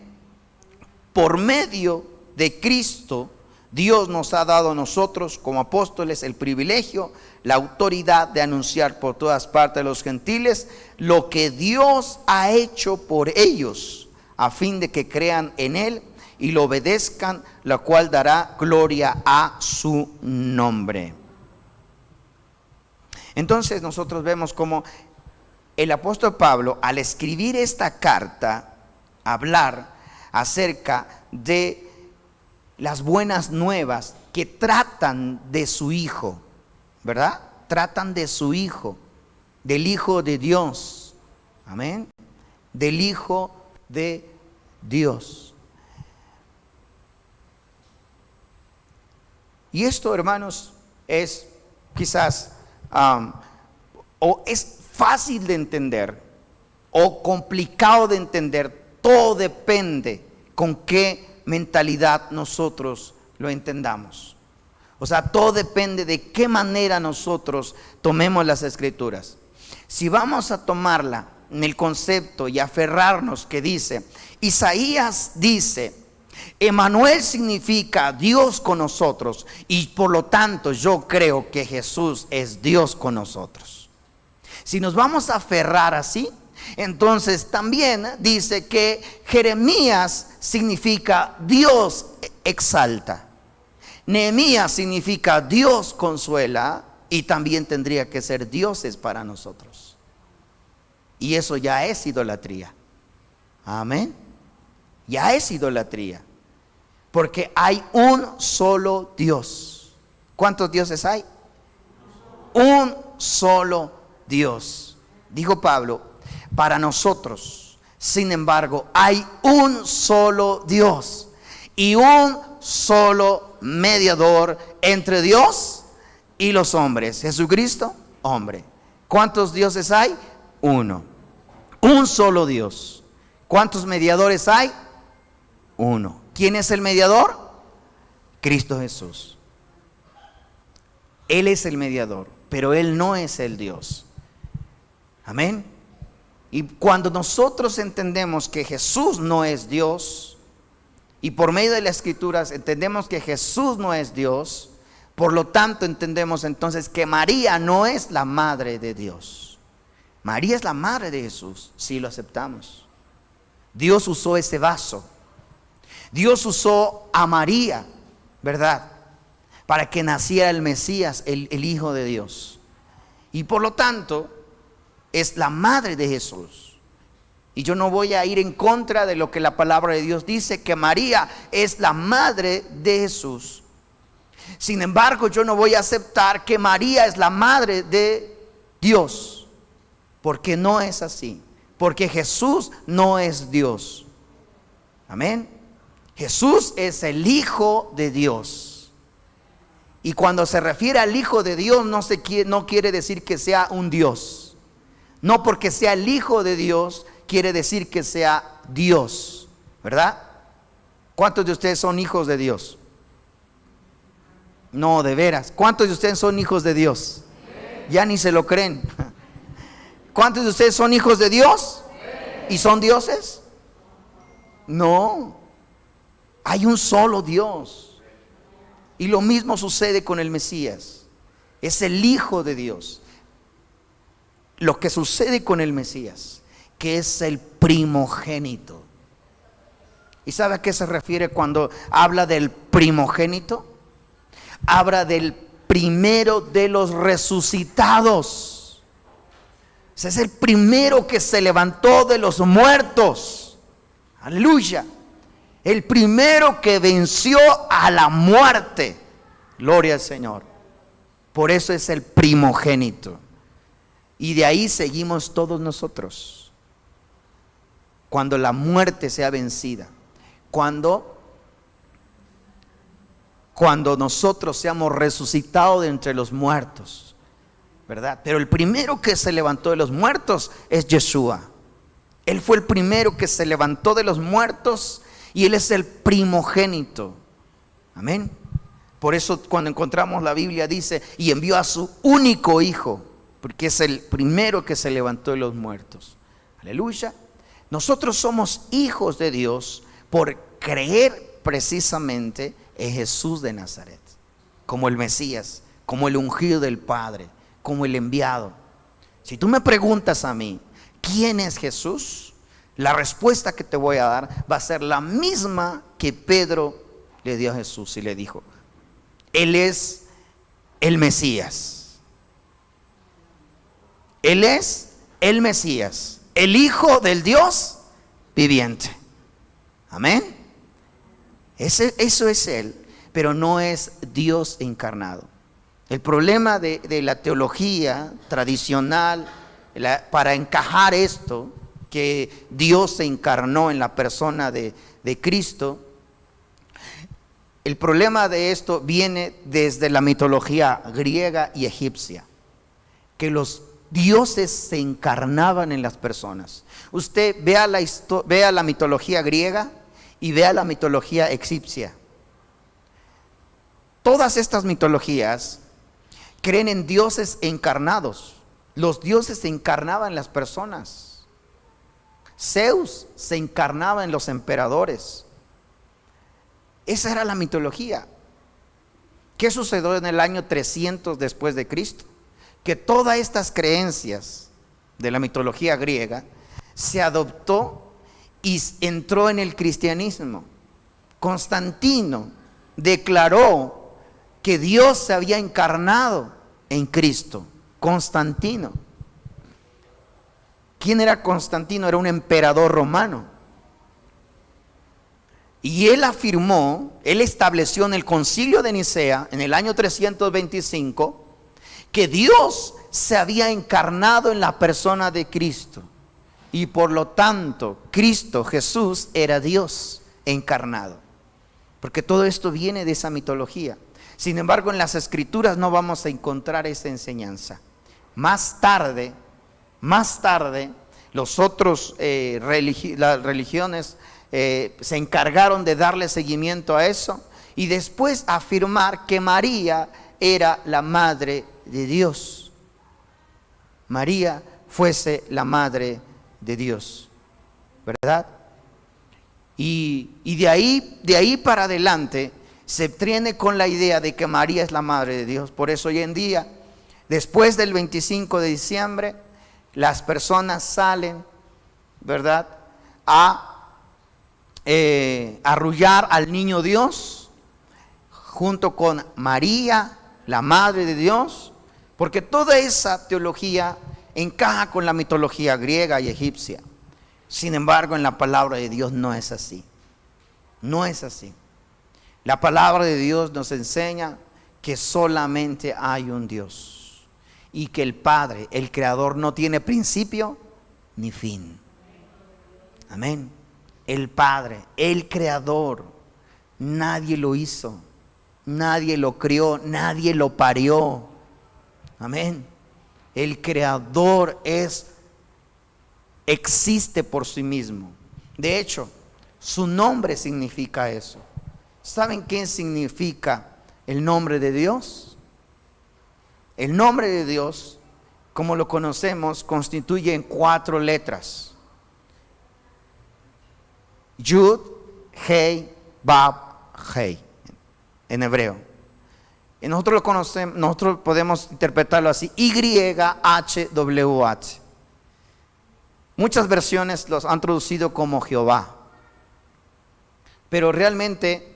Por medio de Cristo, Dios nos ha dado a nosotros como apóstoles el privilegio, la autoridad de anunciar por todas partes de los gentiles lo que Dios ha hecho por ellos, a fin de que crean en Él y lo obedezcan, lo cual dará gloria a su nombre. Entonces nosotros vemos como el apóstol Pablo, al escribir esta carta, hablar acerca de las buenas nuevas que tratan de su Hijo, ¿verdad? Tratan de su Hijo, del Hijo de Dios, amén, del Hijo de Dios. Y esto, hermanos, es quizás o es fácil de entender o complicado de entender. Todo depende con qué mentalidad nosotros lo entendamos. O sea, todo depende de qué manera nosotros tomemos las escrituras. Si vamos a tomarla en el concepto y aferrarnos que dice, Isaías dice, Emmanuel significa Dios con nosotros, y por lo tanto yo creo que Jesús es Dios con nosotros. Si nos vamos a aferrar así, entonces también dice que Jeremías significa Dios exalta. Nehemías significa Dios consuela, y también tendría que ser dioses para nosotros. Y eso ya es idolatría. Amén. Ya es idolatría. Porque hay un solo Dios. ¿Cuántos dioses hay? Un solo Dios. Dijo Pablo, para nosotros, sin embargo, hay un solo Dios y un solo mediador entre Dios y los hombres. Jesucristo, hombre. ¿Cuántos dioses hay? Uno. Un solo Dios. ¿Cuántos mediadores hay? Uno. ¿Quién es el mediador? Cristo Jesús. Él es el mediador, pero Él no es el Dios. Amén. Y cuando nosotros entendemos que Jesús no es Dios, y por medio de las Escrituras entendemos que Jesús no es Dios, por lo tanto entendemos entonces que María no es la madre de Dios. María es la madre de Jesús, si lo aceptamos. Dios usó ese vaso. Dios usó a María, ¿verdad?, para que naciera el Mesías, el Hijo de Dios. Y por lo tanto, es la madre de Jesús. Y yo no voy a ir en contra de lo que la palabra de Dios dice, que María es la madre de Jesús. Sin embargo, yo no voy a aceptar que María es la madre de Dios, porque no es así. Porque Jesús no es Dios. Amén. Jesús es el Hijo de Dios. Y cuando se refiere al Hijo de Dios, no quiere decir que sea un Dios. No porque sea el Hijo de Dios, quiere decir que sea Dios, ¿verdad? ¿Cuántos de ustedes son hijos de Dios? No, de veras. ¿Cuántos de ustedes son hijos de Dios? Ya ni se lo creen. ¿Cuántos de ustedes son hijos de Dios? ¿Y son dioses? No. Hay un solo Dios. Y lo mismo sucede con el Mesías. Es el Hijo de Dios. Lo que sucede con el Mesías, que es el primogénito. ¿Y sabe a qué se refiere cuando habla del primogénito? Habla del primero de los resucitados. Ese es el primero que se levantó de los muertos. Aleluya. El primero que venció a la muerte. Gloria al Señor. Por eso es el primogénito. Y de ahí seguimos todos nosotros. Cuando la muerte sea vencida. Cuando nosotros seamos resucitados de entre los muertos, ¿verdad? Pero el primero que se levantó de los muertos es Yeshua. Él fue el primero que se levantó de los muertos y Él es el primogénito. Amén. Por eso cuando encontramos la Biblia dice, y envió a su único hijo, porque es el primero que se levantó de los muertos. Aleluya. Nosotros somos hijos de Dios por creer precisamente en Jesús de Nazaret, como el Mesías, como el ungido del Padre, como el enviado. Si tú me preguntas a mí, ¿quién es Jesús? La respuesta que te voy a dar va a ser la misma que Pedro le dio a Jesús y le dijo: Él es el Mesías. Él es el Mesías, el Hijo del Dios viviente. Amén. Eso es Él, pero no es Dios encarnado. El problema de la teología tradicional, para encajar esto, que Dios se encarnó en la persona de Cristo, el problema de esto viene desde la mitología griega y egipcia, que los dioses se encarnaban en las personas. Usted vea la mitología griega y vea la mitología egipcia. Todas estas mitologías creen en dioses encarnados. Los dioses se encarnaban en las personas. Zeus se encarnaba en los emperadores. Esa era la mitología. ¿Qué sucedió en el año 300 después de Cristo? Que todas estas creencias de la mitología griega se adoptó y entró en el cristianismo. Constantino declaró que Dios se había encarnado en Cristo. Constantino. ¿Quién era Constantino? Era un emperador romano. Y él estableció en el Concilio de Nicea, en el año 325, que Dios se había encarnado en la persona de Cristo. Y por lo tanto, Cristo, Jesús, era Dios encarnado. Porque todo esto viene de esa mitología. Sin embargo, en las Escrituras no vamos a encontrar esa enseñanza. Más tarde, las religiones se encargaron de darle seguimiento a eso y después afirmar que María era la madre de Dios. María fuese la madre de Dios, ¿verdad? Y de ahí para adelante se tiene con la idea de que María es la madre de Dios. Por eso hoy en día, después del 25 de diciembre, las personas salen, ¿verdad?, a arrullar al niño Dios junto con María, la madre de Dios, porque toda esa teología encaja con la mitología griega y egipcia. Sin embargo, en la palabra de Dios no es así. No es así. La palabra de Dios nos enseña que solamente hay un Dios y que el Padre, el Creador, no tiene principio ni fin. Amén. El Padre, el Creador, nadie lo hizo, nadie lo crió, nadie lo parió. Amén. El Creador existe por sí mismo. De hecho, su nombre significa eso. ¿Saben qué significa el nombre de Dios? El nombre de Dios, como lo conocemos, constituye en 4 letras. Yud, Hei, Bab, Hei, en hebreo. Y nosotros lo conocemos, nosotros podemos interpretarlo así: YHWH. Muchas versiones los han traducido como Jehová. Pero realmente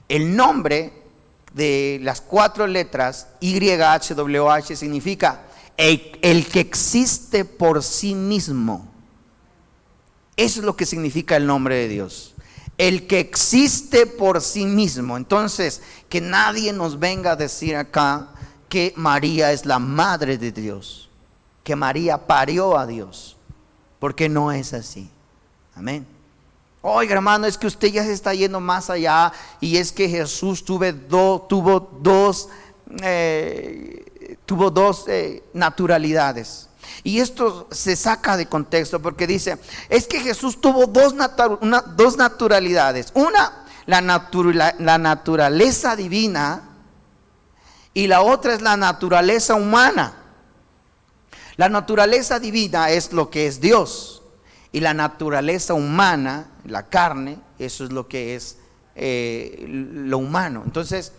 el nombre de las 4 letras YHWH significa el que existe por sí mismo. Eso es lo que significa el nombre de Dios. El que existe por sí mismo. Entonces, que nadie nos venga a decir acá que María es la madre de Dios, que María parió a Dios, porque no es así. Amén. Oiga, hermano, es que usted ya se está yendo más allá, y es que Jesús tuvo dos naturalidades. Y esto se saca de contexto porque dice, es que Jesús tuvo dos naturalidades. Una, la naturaleza divina, y la otra es la naturaleza humana. La naturaleza divina es lo que es Dios, y la naturaleza humana, la carne, eso es lo que es lo humano. Entonces,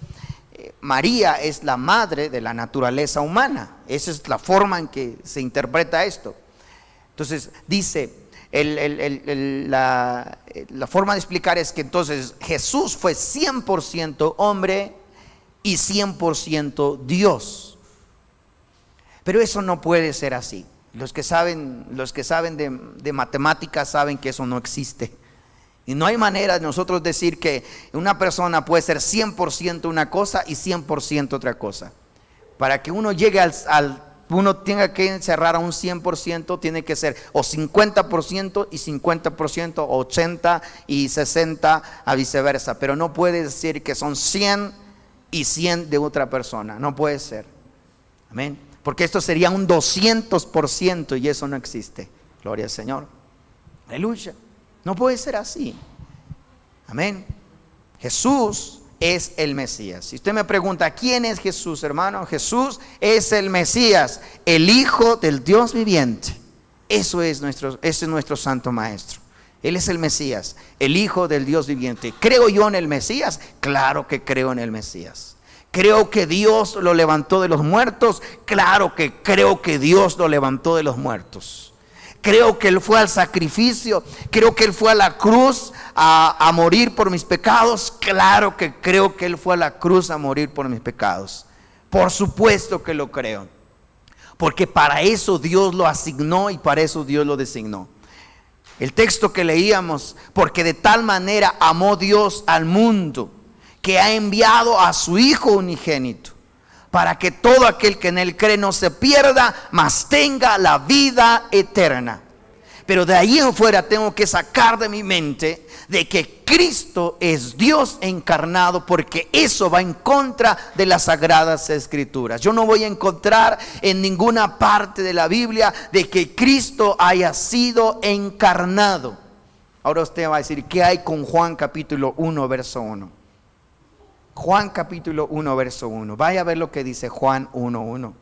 María es la madre de la naturaleza humana. Esa es la forma en que se interpreta esto. Entonces, dice, la forma de explicar es que entonces Jesús fue 100% hombre y 100% Dios. Pero eso no puede ser así. Los que saben de matemáticas saben que eso no existe. Y no hay manera de nosotros decir que una persona puede ser 100% una cosa y 100% otra cosa. Para que uno llegue uno tenga que encerrar a un 100%, tiene que ser o 50% y 50%, 80 y 60, a viceversa. Pero no puede decir que son 100 y 100 de otra persona. No puede ser. Amén. Porque esto sería un 200% y eso no existe. Gloria al Señor. Aleluya. No puede ser así. Amén. Jesús es el Mesías. Si usted me pregunta, ¿quién es Jesús, hermano? Jesús es el Mesías, el Hijo del Dios viviente. Ese es nuestro Santo Maestro. Él es el Mesías, el Hijo del Dios viviente. ¿Creo yo en el Mesías? Claro que creo en el Mesías. ¿Creo que Dios lo levantó de los muertos? Claro que creo que Dios lo levantó de los muertos. Creo que Él fue al sacrificio, creo que Él fue a la cruz a morir por mis pecados. Claro que creo que Él fue a la cruz a morir por mis pecados. Por supuesto que lo creo, porque para eso Dios lo asignó y para eso Dios lo designó. El texto que leíamos, porque de tal manera amó Dios al mundo, que ha enviado a su Hijo unigénito, para que todo aquel que en Él cree no se pierda, mas tenga la vida eterna. Pero de ahí en fuera tengo que sacar de mi mente de que Cristo es Dios encarnado, porque eso va en contra de las Sagradas Escrituras. Yo no voy a encontrar en ninguna parte de la Biblia de que Cristo haya sido encarnado. Ahora usted va a decir, ¿qué hay con Juan capítulo 1, verso 1? Juan capítulo 1, verso 1. Vaya a ver lo que dice Juan 1, 1.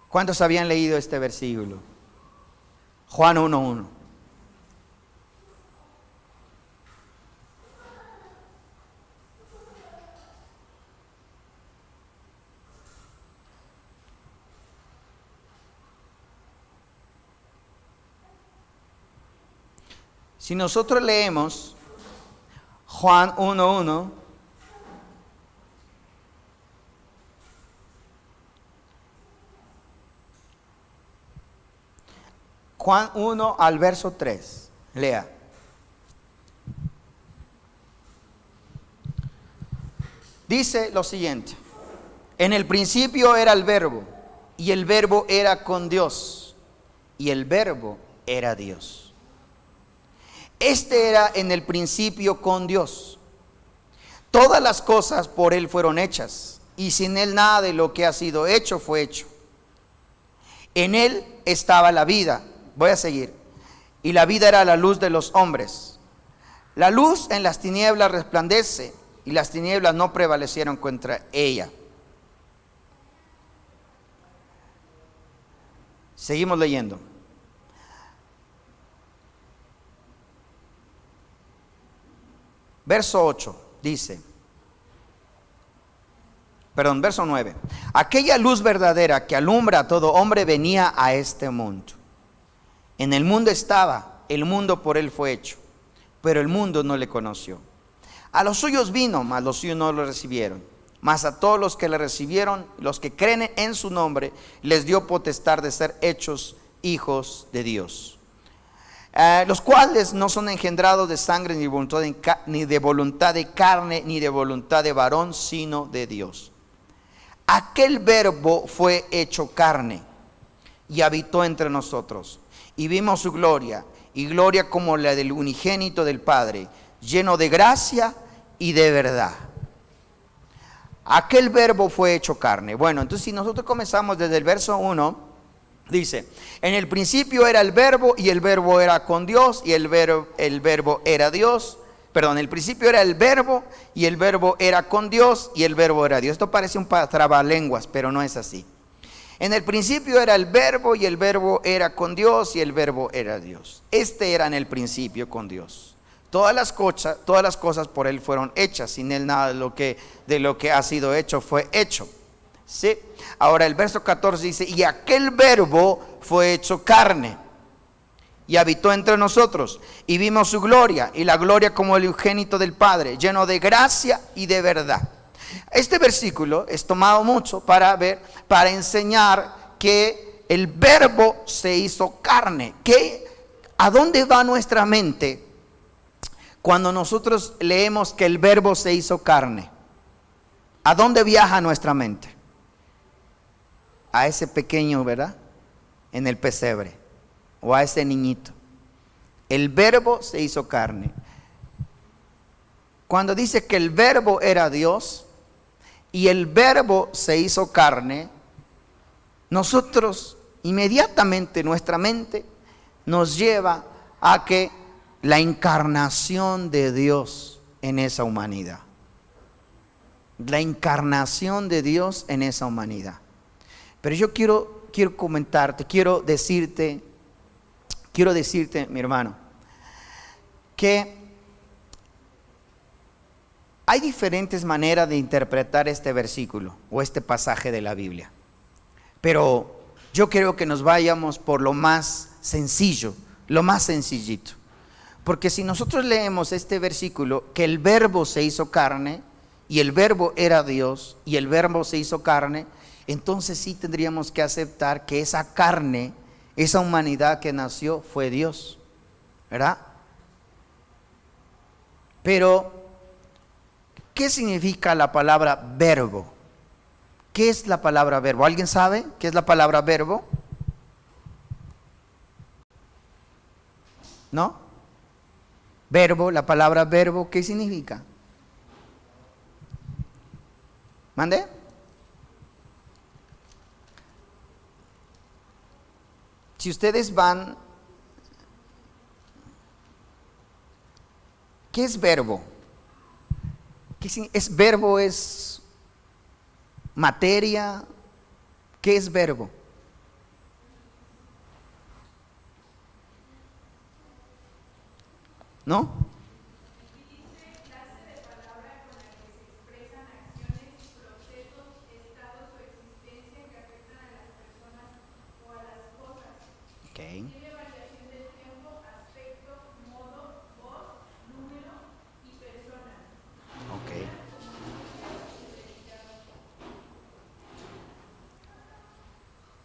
¿Cuántos habían leído este versículo? Juan 1, 1. Si nosotros leemos Juan 1:1, Juan 1 al verso 3, lea. Dice lo siguiente: en el principio era el Verbo, y el Verbo era con Dios, y el Verbo era Dios. Este era en el principio con Dios. Todas las cosas por Él fueron hechas, y sin Él nada de lo que ha sido hecho fue hecho. En Él estaba la vida. Voy a seguir. Y la vida era la luz de los hombres. La luz en las tinieblas resplandece, y las tinieblas no prevalecieron contra ella. Seguimos leyendo. Verso 8 dice, verso 9. Aquella luz verdadera que alumbra a todo hombre venía a este mundo. En el mundo estaba, el mundo por Él fue hecho, pero el mundo no le conoció. A los suyos vino, mas los suyos no lo recibieron. Mas a todos los que le recibieron, los que creen en su nombre, les dio potestad de ser hechos hijos de Dios. Los cuales no son engendrados de sangre, ni de voluntad de carne, ni de voluntad de varón, sino de Dios. Aquel Verbo fue hecho carne y habitó entre nosotros, y vimos su gloria, y gloria como la del unigénito del Padre, lleno de gracia y de verdad. Aquel Verbo fue hecho carne. Bueno, entonces si nosotros comenzamos desde el verso 1, dice, en el principio era el Verbo, y el Verbo era con Dios, y el verbo era Dios. Perdón, el principio era el verbo, y el verbo era con Dios, y el verbo era Dios. Esto parece un trabalenguas, pero no es así. En el principio era el verbo, y el verbo era con Dios, y el verbo era Dios. Este era en el principio con Dios. Todas las cosas por Él fueron hechas. Sin Él nada de lo que ha sido hecho fue hecho. ¿Sí? Ahora el verso 14 dice: y aquel verbo fue hecho carne y habitó entre nosotros, y vimos su gloria, y la gloria como el unigénito del Padre, lleno de gracia y de verdad. Este versículo es tomado mucho para enseñar que el verbo se hizo carne. ¿A dónde va nuestra mente cuando nosotros leemos que el verbo se hizo carne? ¿A dónde viaja nuestra mente? A ese pequeño, ¿verdad? En el pesebre, o a ese niñito. El verbo se hizo carne. Cuando dice que el verbo era Dios y el verbo se hizo carne, nosotros inmediatamente, nuestra mente nos lleva a que la encarnación de Dios en esa humanidad. La encarnación de Dios en esa humanidad. Pero yo quiero comentarte, quiero decirte, mi hermano, que hay diferentes maneras de interpretar este versículo o este pasaje de la Biblia. Pero yo creo que nos vayamos por lo más sencillo, lo más sencillito. Porque si nosotros leemos este versículo, que el verbo se hizo carne, y el verbo era Dios, y el verbo se hizo carne, entonces sí tendríamos que aceptar que esa carne, esa humanidad que nació fue Dios, ¿verdad? Pero, ¿qué significa la palabra verbo? ¿Qué es la palabra verbo? ¿Alguien sabe qué es la palabra verbo? ¿No? Verbo, la palabra verbo, ¿qué significa? ¿Mande? Si ustedes van, ¿qué es verbo? ¿Es verbo? ¿Es materia? ¿Qué es verbo? ¿No? Okay. Okay.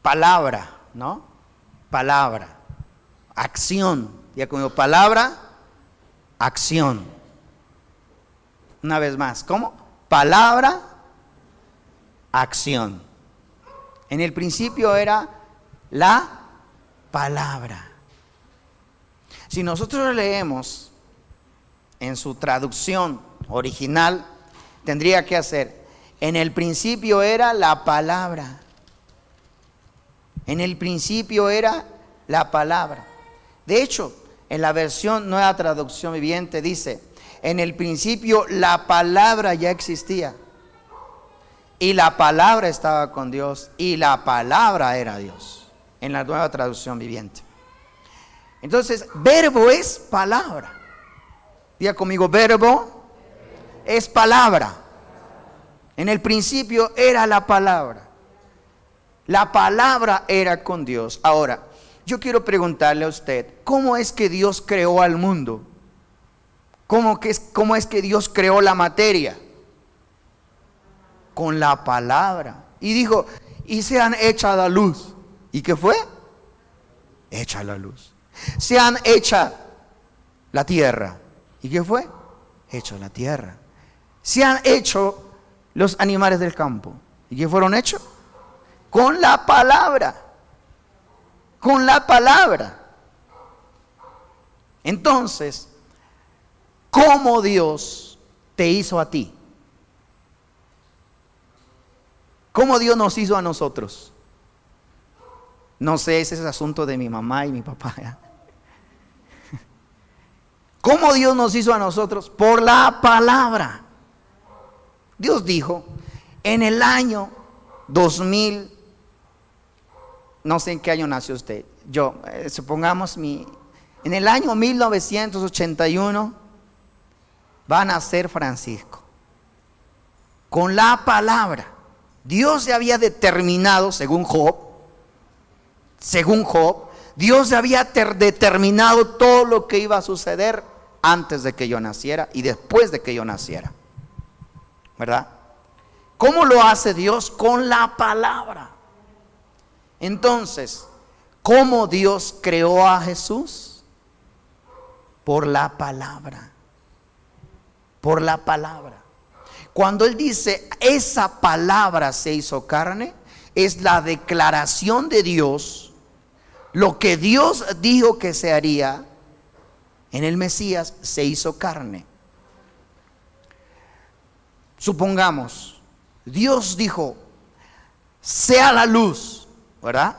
Palabra, ¿no? Palabra, acción. Ya como palabra, acción. Una vez más, ¿cómo? Palabra, acción. En el principio era la palabra. Si nosotros leemos en su traducción original, tendría que hacer: en el principio era la palabra. En el principio era la palabra. De hecho, en la versión Nueva Traducción Viviente dice: en el principio la palabra ya existía, y la palabra estaba con Dios, y la palabra era Dios. En la Nueva Traducción Viviente. Entonces, verbo es palabra. Diga conmigo: verbo es palabra. En el principio era la palabra. La palabra era con Dios. Ahora, yo quiero preguntarle a usted: ¿cómo es que Dios creó al mundo? ¿Cómo es que Dios creó la materia? Con la palabra. Y dijo: y sean hechas la luz. ¿Y qué fue? Hecha la luz. Sean hecha la tierra. ¿Y qué fue? Hecho la tierra. Se han hecho los animales del campo. ¿Y qué fueron hechos? Con la palabra. Con la palabra. Entonces, ¿cómo Dios te hizo a ti? ¿Cómo Dios nos hizo a nosotros? No sé, ese es el asunto de mi mamá y mi papá, ¿ya? ¿Cómo Dios nos hizo a nosotros? Por la palabra. Dios dijo, en el año 2000, no sé en qué año nació usted, supongamos en el año 1981 va a nacer Francisco. Con la palabra, Dios ya había determinado, según Job, Dios ya había determinado todo lo que iba a suceder antes de que yo naciera y después de que yo naciera, ¿verdad? ¿Cómo lo hace Dios? Con la palabra. Entonces, ¿cómo Dios creó a Jesús? Por la palabra. Por la palabra. Cuando Él dice, esa palabra se hizo carne, es la declaración de Dios. Lo que Dios dijo que se haría en el Mesías se hizo carne. Supongamos, Dios dijo, sea la luz, ¿verdad?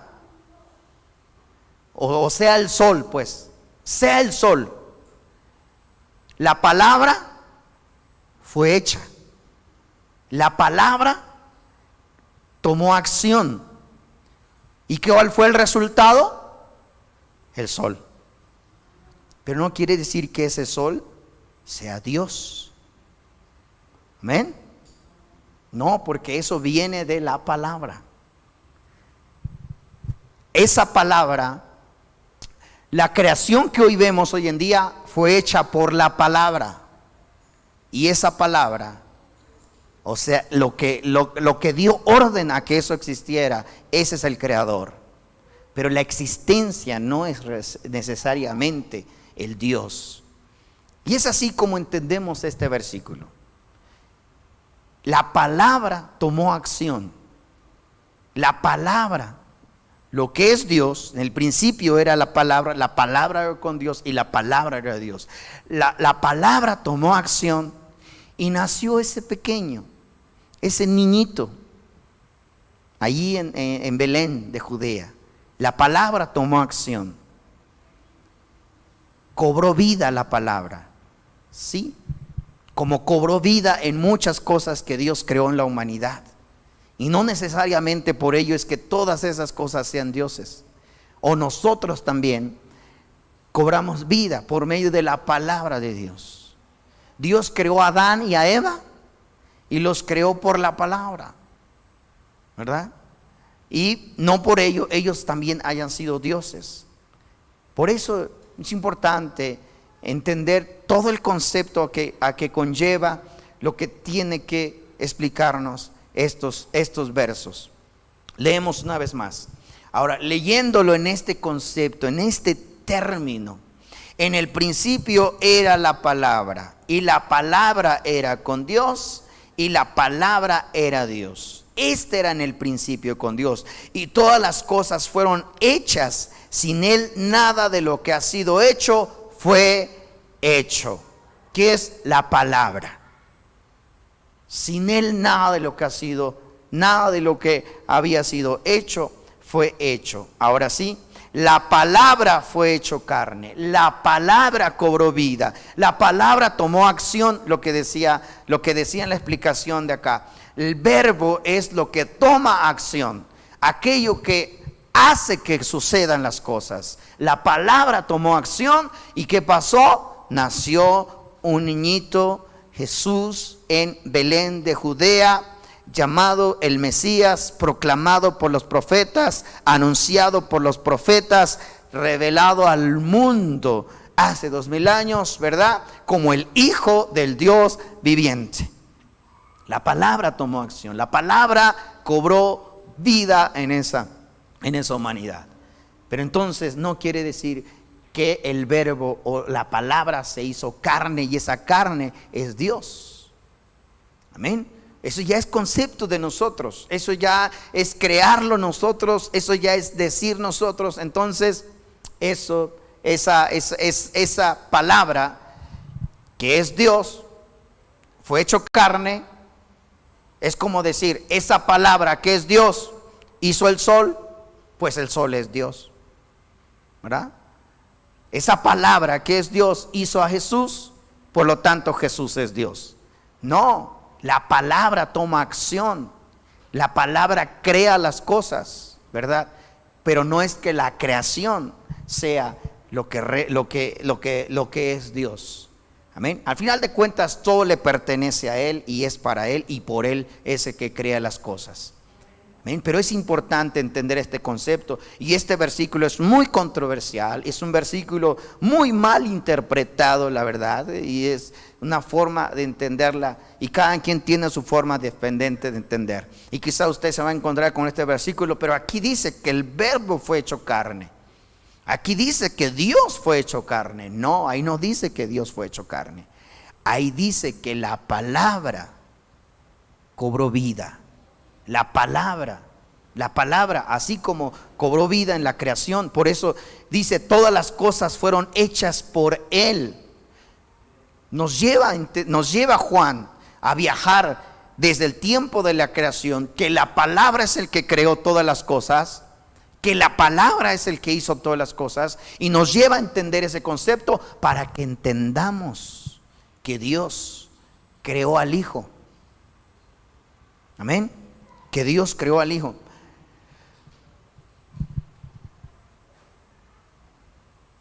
O sea el sol, pues, sea el sol. La palabra fue hecha. La palabra tomó acción. ¿Y cuál fue el resultado? El sol. Pero no quiere decir que ese sol sea Dios. ¿Amén? No, porque eso viene de la palabra. Esa palabra, la creación que hoy vemos hoy en día fue hecha por la palabra. Y esa palabra, o sea, lo que dio orden a que eso existiera, ese es el creador. Pero la existencia no es necesariamente el Dios. Y es así como entendemos este versículo. La palabra tomó acción. La palabra, lo que es Dios, en el principio era la palabra era con Dios y la palabra era Dios. La palabra tomó acción y nació ese pequeño, ese niñito, allí en Belén de Judea. La palabra tomó acción. Cobró vida la palabra. Sí, como cobró vida en muchas cosas que Dios creó en la humanidad. Y no necesariamente por ello es que todas esas cosas sean dioses. O nosotros también cobramos vida por medio de la palabra de Dios. Dios creó a Adán y a Eva y los creó por la palabra, ¿verdad? Y no por ello ellos también hayan sido dioses. Por eso es importante entender todo el concepto a que conlleva lo que tiene que explicarnos estos versos. Leemos una vez más. Ahora, leyéndolo en este concepto, en este término, en el principio era la palabra, y la palabra era con Dios, y la palabra era Dios. Este era en el principio con Dios, y todas las cosas fueron hechas. Sin Él nada de lo que ha sido hecho fue hecho. ¿Qué es la palabra? Sin Él nada de lo que había sido hecho fue hecho. Ahora sí, la palabra fue hecho carne, la palabra cobró vida, la palabra tomó acción, lo que decía en la explicación de acá. El verbo es lo que toma acción, aquello que hace que sucedan las cosas. La palabra tomó acción y ¿qué pasó? Nació un niñito, Jesús, en Belén de Judea, llamado el Mesías, proclamado por los profetas, anunciado por los profetas, revelado al mundo hace 2000 años, ¿verdad? Como el Hijo del Dios viviente. La palabra tomó acción, la palabra cobró vida en esa humanidad. Pero entonces no quiere decir que el verbo o la palabra se hizo carne y esa carne es Dios. Amén. Eso ya es concepto de nosotros, eso ya es crearlo nosotros, eso ya es decir nosotros. Entonces esa palabra que es Dios fue hecho carne. Es como decir, esa palabra que es Dios hizo el sol, pues el sol es Dios, ¿verdad? esa palabra que es Dios hizo a Jesús, por lo tanto Jesús es Dios. No, la palabra toma acción, la palabra crea las cosas, ¿verdad? Pero no es que la creación sea lo que es Dios. Amén. Al final de cuentas todo le pertenece a Él y es para Él y por Él es el que crea las cosas. Amén. Pero es importante entender este concepto, y este versículo es muy controversial, es un versículo muy mal interpretado, la verdad, y es una forma de entenderla, y cada quien tiene su forma diferente de entender. Y quizá usted se va a encontrar con este versículo, pero aquí dice que el verbo fue hecho carne. Aquí dice que Dios fue hecho carne. No, ahí no dice que Dios fue hecho carne. Ahí dice que la palabra cobró vida. La palabra, así como cobró vida en la creación. Por eso dice, todas las cosas fueron hechas por Él. Nos lleva Juan a viajar desde el tiempo de la creación, que la palabra es el que creó todas las cosas, que la palabra es el que hizo todas las cosas, y nos lleva a entender ese concepto para que entendamos que Dios creó al Hijo. Amén. Que Dios creó al Hijo.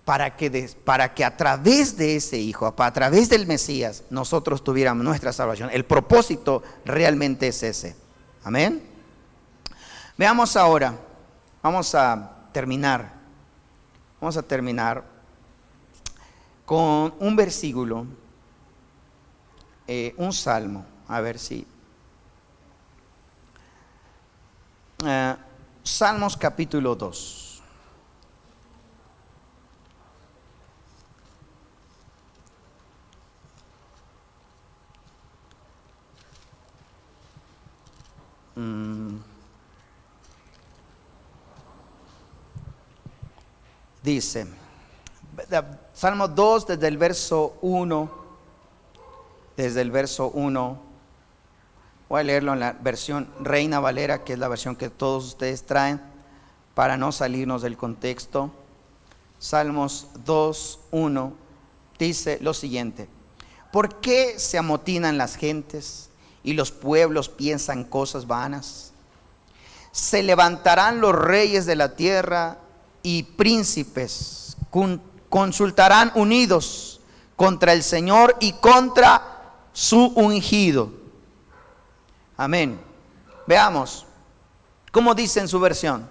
Para que a través de ese Hijo, a través del Mesías, nosotros tuviéramos nuestra salvación. El propósito realmente es ese. Amén. Veamos ahora, vamos a terminar con un versículo, un salmo, a ver si... Salmos capítulo 2. Dice, Salmo 2 desde el verso 1, voy a leerlo en la versión Reina Valera, que es la versión que todos ustedes traen, para no salirnos del contexto. Salmos 2:1 dice lo siguiente: ¿por qué se amotinan las gentes y los pueblos piensan cosas vanas? Se levantarán los reyes de la tierra y príncipes consultarán unidos contra el Señor y contra su ungido. Amén. Veamos cómo dice en su versión.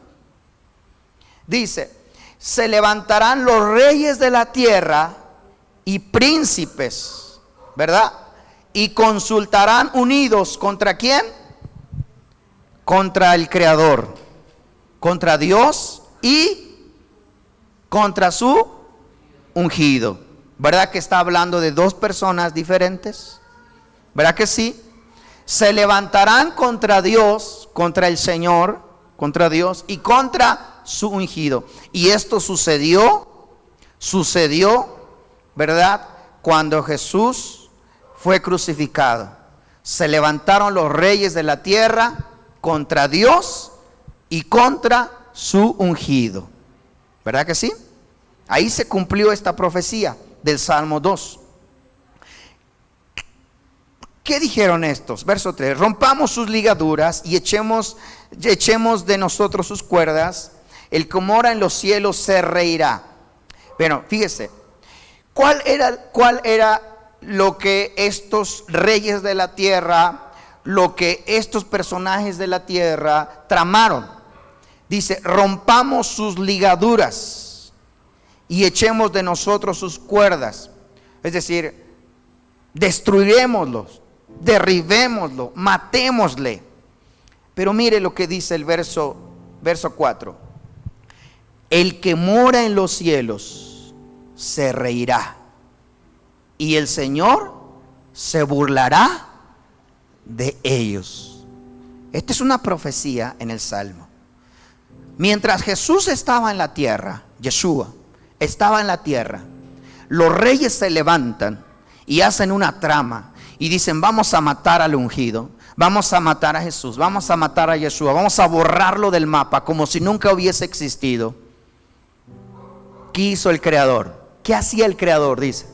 Dice, se levantarán los reyes de la tierra y príncipes, ¿verdad? Y consultarán unidos ¿contra quién? Contra el Creador, contra Dios y contra su ungido. ¿Verdad que está hablando de dos personas diferentes? ¿Verdad que sí? Se levantarán contra Dios, contra el Señor, contra Dios y contra su ungido. Y esto sucedió, ¿verdad? Cuando Jesús fue crucificado. Se levantaron los reyes de la tierra contra Dios y contra su ungido. ¿Verdad que sí? Ahí se cumplió esta profecía del Salmo 2. ¿Qué dijeron estos? Verso 3: rompamos sus ligaduras y echemos de nosotros sus cuerdas. El que mora en los cielos se reirá. Bueno, fíjese, ¿cuál era lo que estos reyes de la tierra, lo que estos personajes de la tierra tramaron? Dice, rompamos sus ligaduras y echemos de nosotros sus cuerdas. Es decir, destruyémoslos, derribémoslo, matémosle. Pero mire lo que dice el verso 4: el que mora en los cielos se reirá y el Señor se burlará de ellos. Esta es una profecía en el Salmo. Mientras Jesús estaba en la tierra, Yeshua estaba en la tierra, los reyes se levantan y hacen una trama y dicen, vamos a matar al ungido, vamos a matar a Jesús, vamos a matar a Yeshua, vamos a borrarlo del mapa como si nunca hubiese existido. ¿Qué hizo el Creador? ¿qué hacía el Creador? Dice,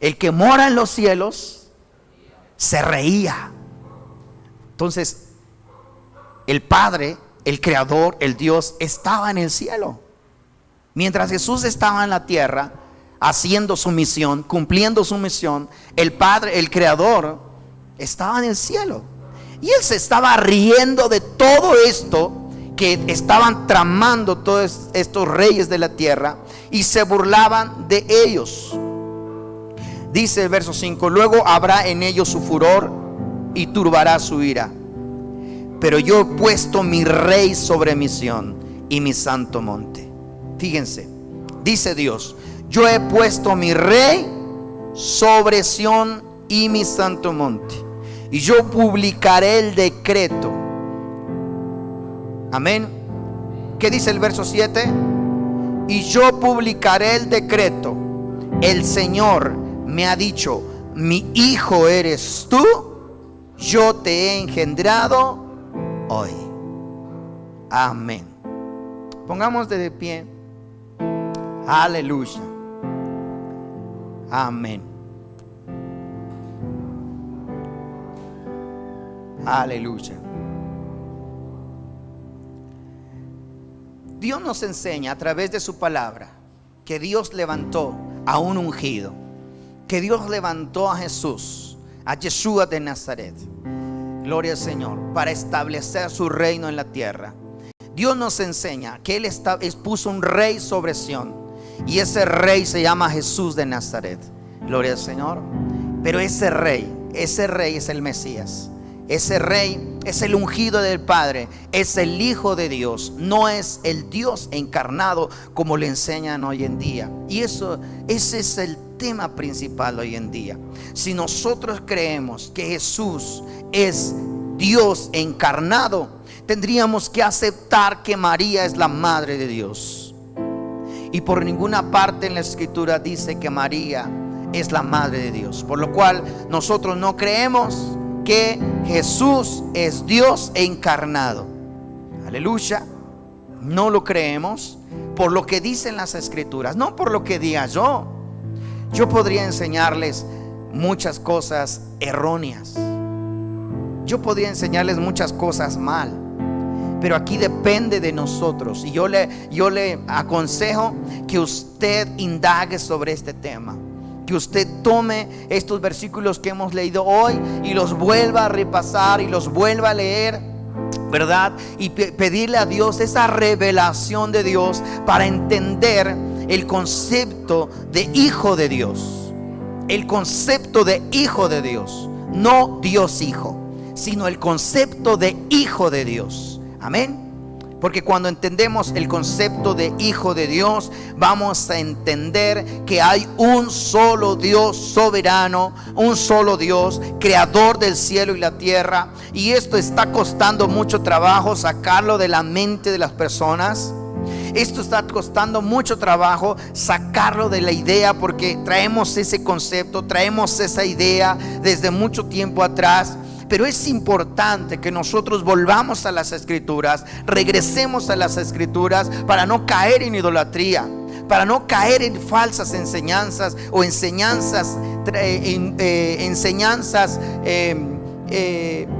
el que mora en los cielos se reía. Entonces, el Padre, el Creador, el Dios, estaba en el cielo. Mientras Jesús estaba en la tierra, haciendo su misión, cumpliendo su misión, el Padre, el Creador, estaba en el cielo. Y Él se estaba riendo de todo esto que estaban tramando todos estos reyes de la tierra, y se burlaban de ellos. Dice el verso 5: luego habrá en ellos su furor y turbará su ira. Pero yo he puesto mi rey sobre mi Sión y mi santo monte. Fíjense, dice Dios: yo he puesto mi rey sobre Sión y mi santo monte, y yo publicaré el decreto. Amén. ¿Qué dice el verso 7? Y yo publicaré el decreto. El Señor me ha dicho: mi hijo eres tú, yo te he engendrado hoy. Amén. Pongamos de pie. Aleluya. Amén. Aleluya. Dios nos enseña a través de su palabra que Dios levantó a un ungido, que Dios levantó a Jesús, a Yeshua de Nazaret, gloria al Señor, para establecer su reino en la tierra. Dios nos enseña que Él puso un rey sobre Sión, y ese rey se llama Jesús de Nazaret, gloria al Señor. Pero ese rey es el Mesías. Ese rey es el ungido del Padre, es el Hijo de Dios, no es el Dios encarnado como le enseñan hoy en día. Y ese es el tema principal hoy en día. Si nosotros creemos que Jesús es Dios encarnado, tendríamos que aceptar que María es la madre de Dios. Y por ninguna parte en la Escritura dice que María es la madre de Dios, por lo cual nosotros no creemos que Jesús es Dios encarnado. Aleluya. No lo creemos por lo que dicen las Escrituras, no por lo que diga yo. Yo podría enseñarles muchas cosas erróneas, yo podría enseñarles muchas cosas mal, pero aquí depende de nosotros. Y yo le aconsejo que usted indague sobre este tema, que usted tome estos versículos que hemos leído hoy y los vuelva a repasar y los vuelva a leer, ¿verdad? Y pedirle a Dios esa revelación de Dios para entender el concepto de hijo de Dios. El concepto de hijo de Dios, no Dios hijo, sino el concepto de hijo de Dios. Amén. Porque cuando entendemos el concepto de hijo de Dios, vamos a entender que hay un solo Dios soberano, un solo Dios creador del cielo y la tierra. Y esto está costando mucho trabajo sacarlo de la mente de las personas. Esto está costando mucho trabajo sacarlo de la idea, porque traemos ese concepto, traemos esa idea desde mucho tiempo atrás. Pero es importante que nosotros volvamos a las Escrituras, regresemos a las Escrituras para no caer en idolatría, para no caer en falsas enseñanzas o enseñanzas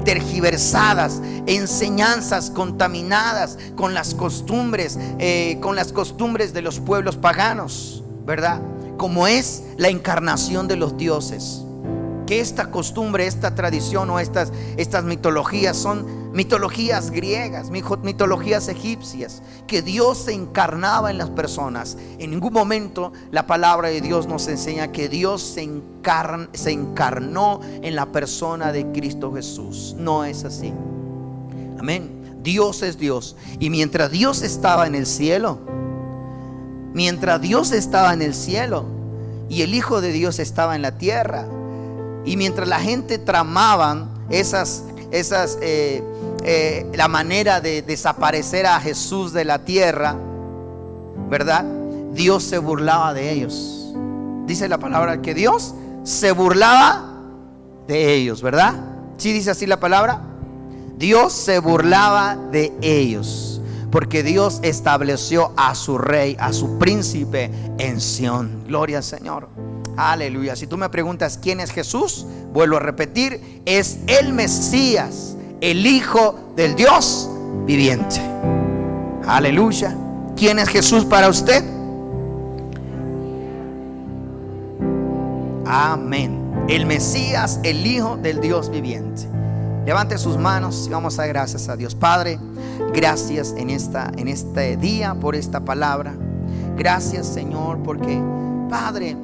tergiversadas, enseñanzas contaminadas con las costumbres de los pueblos paganos, ¿verdad? Como es la encarnación de los dioses. Que esta costumbre, esta tradición o estas mitologías son mitologías griegas, mitologías egipcias, que Dios se encarnaba en las personas. En ningún momento la palabra de Dios nos enseña que Dios se encarnó en la persona de Cristo Jesús. No es así. Amén. Dios es Dios. Y mientras Dios estaba en el cielo, y el Hijo de Dios estaba en la tierra, y mientras la gente tramaban la manera de desaparecer a Jesús de la tierra, ¿verdad? Dios se burlaba de ellos. Dice la palabra que Dios se burlaba de ellos, ¿verdad? ¿Sí dice así la palabra? Dios se burlaba de ellos, porque Dios estableció a su rey, a su príncipe en Sión. Gloria al Señor. Aleluya. Si tú me preguntas quién es Jesús, vuelvo a repetir, es el Mesías, el Hijo del Dios viviente. Aleluya. ¿Quién es Jesús para usted? Amén. El Mesías, el Hijo del Dios viviente. Levante sus manos y vamos a dar gracias a Dios. Padre, gracias en este día por esta palabra. Gracias, Señor, porque Padre,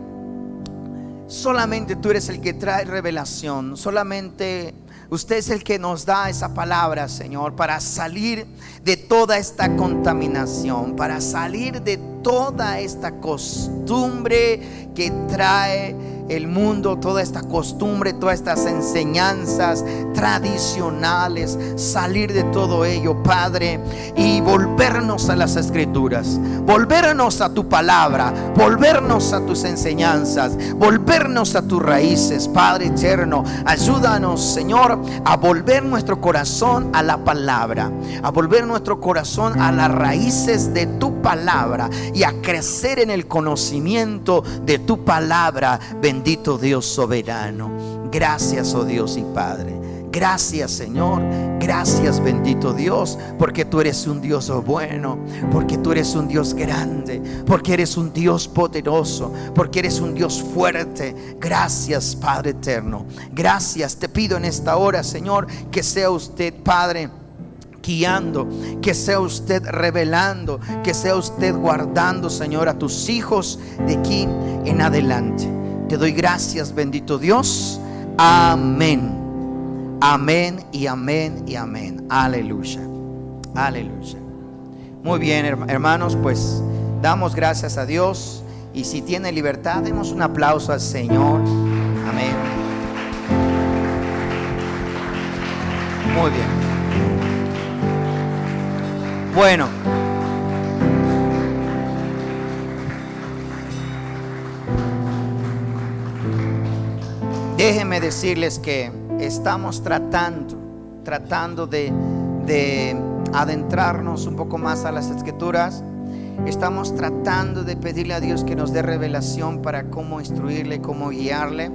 solamente tú eres el que trae revelación. Solamente usted es el que nos da esa palabra, Señor, para salir de toda esta contaminación, para salir de toda esta costumbre que trae el mundo, toda esta costumbre, todas estas enseñanzas tradicionales, salir de todo ello, Padre, y volvernos a las Escrituras, volvernos a tu palabra, volvernos a tus enseñanzas, volvernos a tus raíces. Padre eterno, ayúdanos, Señor, a volver nuestro corazón a la palabra, a volver nuestro corazón a las raíces de tu palabra y a crecer en el conocimiento de tu palabra. Bendito Dios soberano. Gracias, oh Dios y Padre. Gracias, Señor. Gracias, bendito Dios, porque tú eres un Dios bueno, porque tú eres un Dios grande, porque eres un Dios poderoso, porque eres un Dios fuerte. Gracias, Padre eterno. Gracias. Te pido en esta hora, Señor, que sea usted, Padre, guiando, que sea usted revelando, que sea usted guardando, Señor, a tus hijos de aquí en adelante. Te doy gracias, bendito Dios. Amén. Amén y amén y amén. Aleluya. Aleluya. Muy bien, hermanos, pues damos gracias a Dios. Y si tiene libertad, demos un aplauso al Señor. Amén. Muy bien. Bueno, déjenme decirles que estamos tratando de adentrarnos un poco más a las Escrituras. Estamos tratando de pedirle a Dios que nos dé revelación para cómo instruirle, cómo guiarle.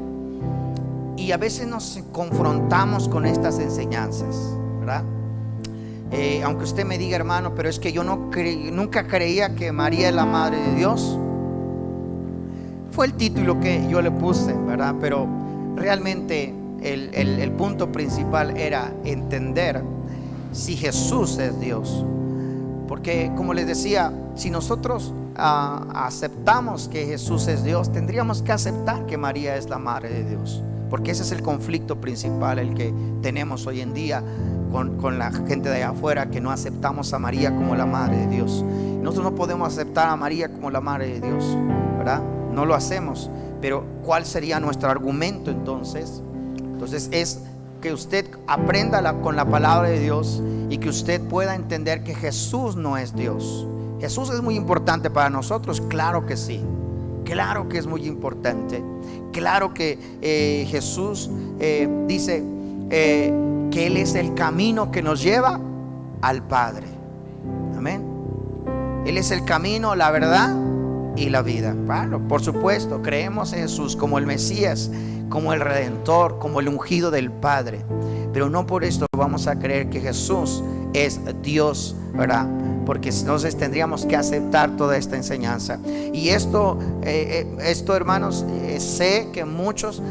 Y a veces nos confrontamos con estas enseñanzas, ¿verdad? Aunque usted me diga, hermano, pero es que yo nunca creía que María es la Madre de Dios. Fue el título que yo le puse, ¿verdad? Pero realmente el punto principal era entender si Jesús es Dios. Porque, como les decía, si nosotros aceptamos que Jesús es Dios, tendríamos que aceptar que María es la Madre de Dios. Porque ese es el conflicto principal, el que tenemos hoy en día con la gente de allá afuera, que no aceptamos a María como la Madre de Dios. Nosotros no podemos aceptar a María como la Madre de Dios, ¿verdad? No lo hacemos. Pero ¿cuál sería nuestro argumento entonces? Entonces es que usted aprenda con la palabra de Dios y que usted pueda entender que Jesús no es Dios. Jesús es muy importante para nosotros, claro que sí. Claro que es muy importante. Claro que Jesús dice que Él es el camino que nos lleva al Padre. Amén. Él es el camino, la verdad y la vida. Bueno, por supuesto, creemos en Jesús como el Mesías, como el Redentor, como el ungido del Padre. Pero no por esto vamos a creer que Jesús es Dios, ¿verdad? Porque entonces tendríamos que aceptar toda esta enseñanza. Y esto hermanos, sé que muchos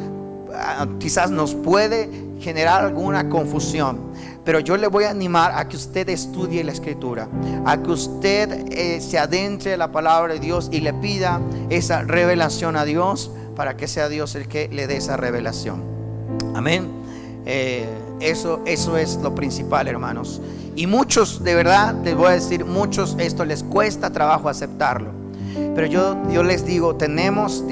quizás nos puede generar alguna confusión, pero yo le voy a animar a que usted estudie la Escritura, a que usted se adentre en la palabra de Dios y le pida esa revelación a Dios, para que sea Dios el que le dé esa revelación. Amén. Eso es lo principal, hermanos. Y muchos, de verdad, les voy a decir, muchos esto les cuesta trabajo aceptarlo. Pero yo les digo, tenemos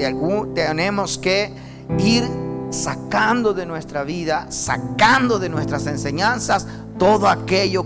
que ir sacando de nuestra vida, sacando de nuestras enseñanzas todo aquello